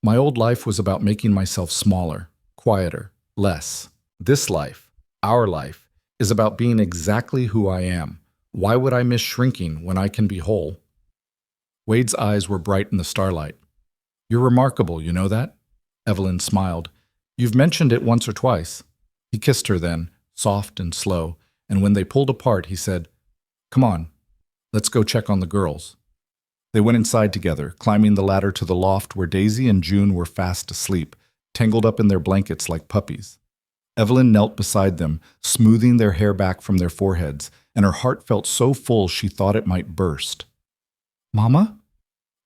my old life was about making myself smaller, quieter, less. This life, our life, is about being exactly who I am. Why would I miss shrinking when I can be whole?" Wade's eyes were bright in the starlight. "You're remarkable, you know that?" Evelyn smiled. "You've mentioned it once or twice." He kissed her then, soft and slow, and when they pulled apart, he said, "Come on, let's go check on the girls." They went inside together, climbing the ladder to the loft where Daisy and June were fast asleep, tangled up in their blankets like puppies. Evelyn knelt beside them, smoothing their hair back from their foreheads, and her heart felt so full she thought it might burst. "Mama?"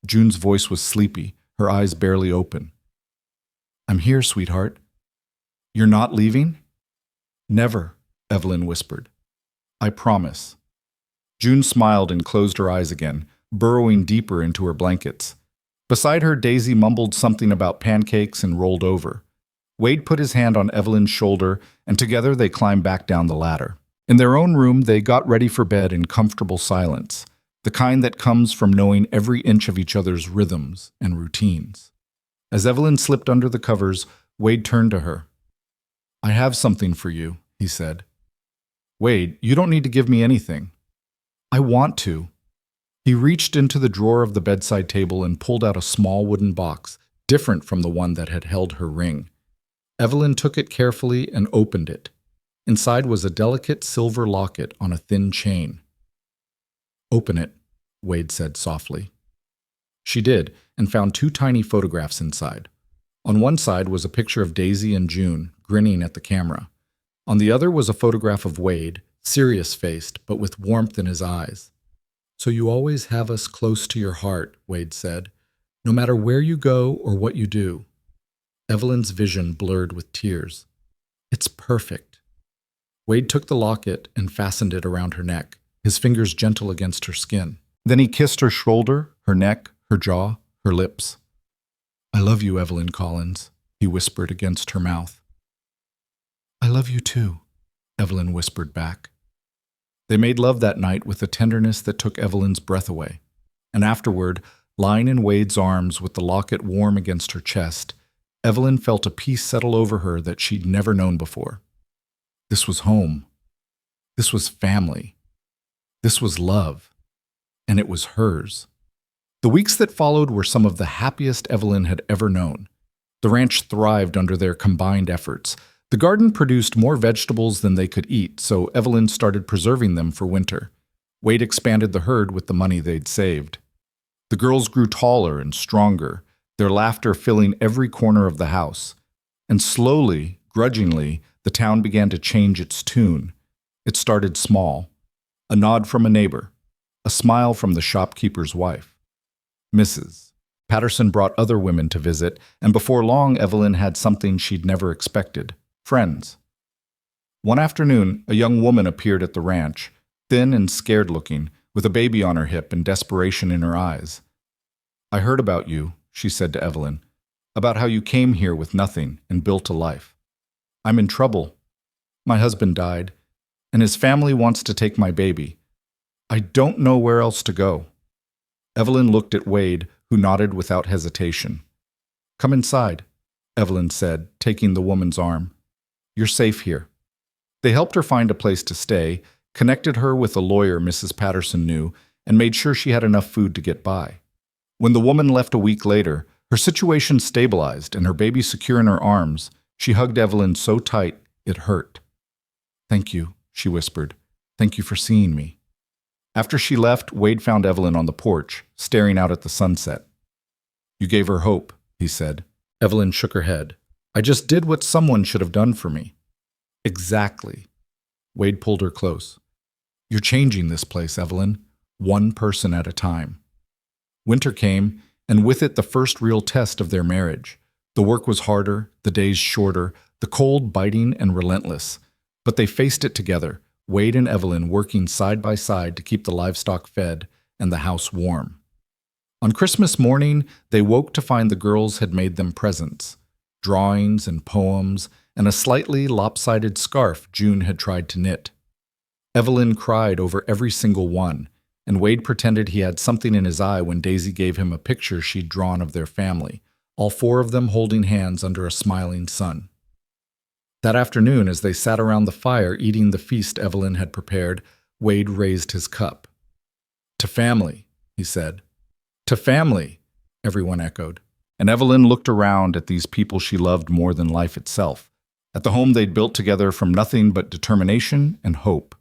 June's voice was sleepy, her eyes barely open. "I'm here, sweetheart." "You're not leaving?" "Never," Evelyn whispered. "I promise." June smiled and closed her eyes again, burrowing deeper into her blankets. Beside her, Daisy mumbled something about pancakes and rolled over. Wade put his hand on Evelyn's shoulder, and together they climbed back down the ladder. In their own room, they got ready for bed in comfortable silence, the kind that comes from knowing every inch of each other's rhythms and routines. As Evelyn slipped under the covers, Wade turned to her. "I have something for you," he said. "Wade, you don't need to give me anything." "I want to." He reached into the drawer of the bedside table and pulled out a small wooden box, different from the one that had held her ring. Evelyn took it carefully and opened it. Inside was a delicate silver locket on a thin chain. "Open it," Wade said softly. She did, and found 2 tiny photographs inside. On one side was a picture of Daisy and June, grinning at the camera. On the other was a photograph of Wade, serious-faced, but with warmth in his eyes. "So you always have us close to your heart," Wade said, "no matter where you go or what you do." Evelyn's vision blurred with tears. "It's perfect." Wade took the locket and fastened it around her neck, his fingers gentle against her skin. Then he kissed her shoulder, her neck, her jaw, her lips. "I love you, Evelyn Collins," he whispered against her mouth. "I love you too," Evelyn whispered back. They made love that night with a tenderness that took Evelyn's breath away. And afterward, lying in Wade's arms with the locket warm against her chest, Evelyn felt a peace settle over her that she'd never known before. This was home. This was family. This was love. And it was hers. The weeks that followed were some of the happiest Evelyn had ever known. The ranch thrived under their combined efforts. The garden produced more vegetables than they could eat, so Evelyn started preserving them for winter. Wade expanded the herd with the money they'd saved. The girls grew taller and stronger, their laughter filling every corner of the house. And slowly, grudgingly, the town began to change its tune. It started small. A nod from a neighbor. A smile from the shopkeeper's wife. Mrs. Patterson brought other women to visit, and before long Evelyn had something she'd never expected. Friends. One afternoon, a young woman appeared at the ranch, thin and scared-looking, with a baby on her hip and desperation in her eyes. "I heard about you," she said to Evelyn, "about how you came here with nothing and built a life. I'm in trouble. My husband died, and his family wants to take my baby. I don't know where else to go." Evelyn looked at Wade, who nodded without hesitation. "Come inside," Evelyn said, taking the woman's arm. "You're safe here." They helped her find a place to stay, connected her with a lawyer Mrs. Patterson knew, and made sure she had enough food to get by. When the woman left a week later, her situation stabilized and her baby secure in her arms, she hugged Evelyn so tight it hurt. "Thank you," she whispered. "Thank you for seeing me." After she left, Wade found Evelyn on the porch, staring out at the sunset. "You gave her hope," he said. Evelyn shook her head. "I just did what someone should have done for me." "Exactly." Wade pulled her close. "You're changing this place, Evelyn, one person at a time." Winter came, and with it the first real test of their marriage. The work was harder, the days shorter, the cold biting and relentless. But they faced it together, Wade and Evelyn working side by side to keep the livestock fed and the house warm. On Christmas morning, they woke to find the girls had made them presents. Drawings and poems, and a slightly lopsided scarf June had tried to knit. Evelyn cried over every single one, and Wade pretended he had something in his eye when Daisy gave him a picture she'd drawn of their family, all 4 of them holding hands under a smiling sun. That afternoon, as they sat around the fire eating the feast Evelyn had prepared, Wade raised his cup. "To family," he said. "To family," everyone echoed. And Evelyn looked around at these people she loved more than life itself, at the home they'd built together from nothing but determination and hope,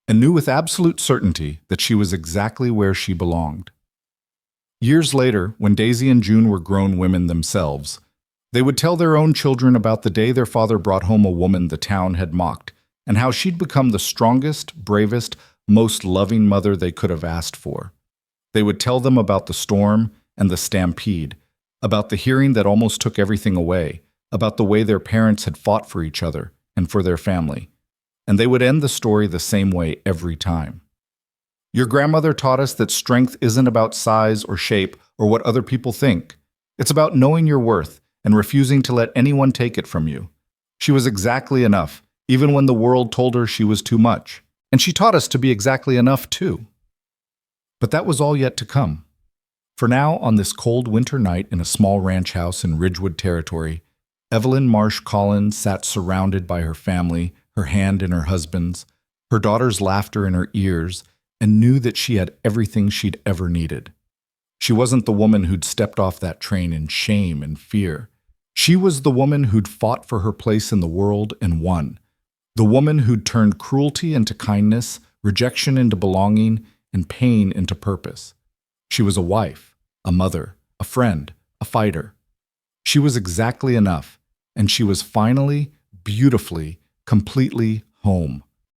and knew with absolute certainty that she was exactly where she belonged. Years later, when Daisy and June were grown women themselves, they would tell their own children about the day their father brought home a woman the town had mocked, and how she'd become the strongest, bravest, most loving mother they could have asked for. They would tell them about the storm and the stampede, about the hearing that almost took everything away, about the way their parents had fought for each other and for their family. And they would end the story the same way every time. "Your grandmother taught us that strength isn't about size or shape or what other people think. It's about knowing your worth and refusing to let anyone take it from you. She was exactly enough, even when the world told her she was too much. And she taught us to be exactly enough, too." But that was all yet to come. For now, on this cold winter night in a small ranch house in Ridgewood Territory, Evelyn Marsh Collins sat surrounded by her family, her hand in her husband's, her daughter's laughter in her ears, and knew that she had everything she'd ever needed. She wasn't the woman who'd stepped off that train in shame and fear. She was the woman who'd fought for her place in the world and won. The woman who'd turned cruelty into kindness, rejection into belonging, and pain into purpose. She was a wife, a mother, a friend, a fighter. She was exactly enough, and she was finally, beautifully, completely home.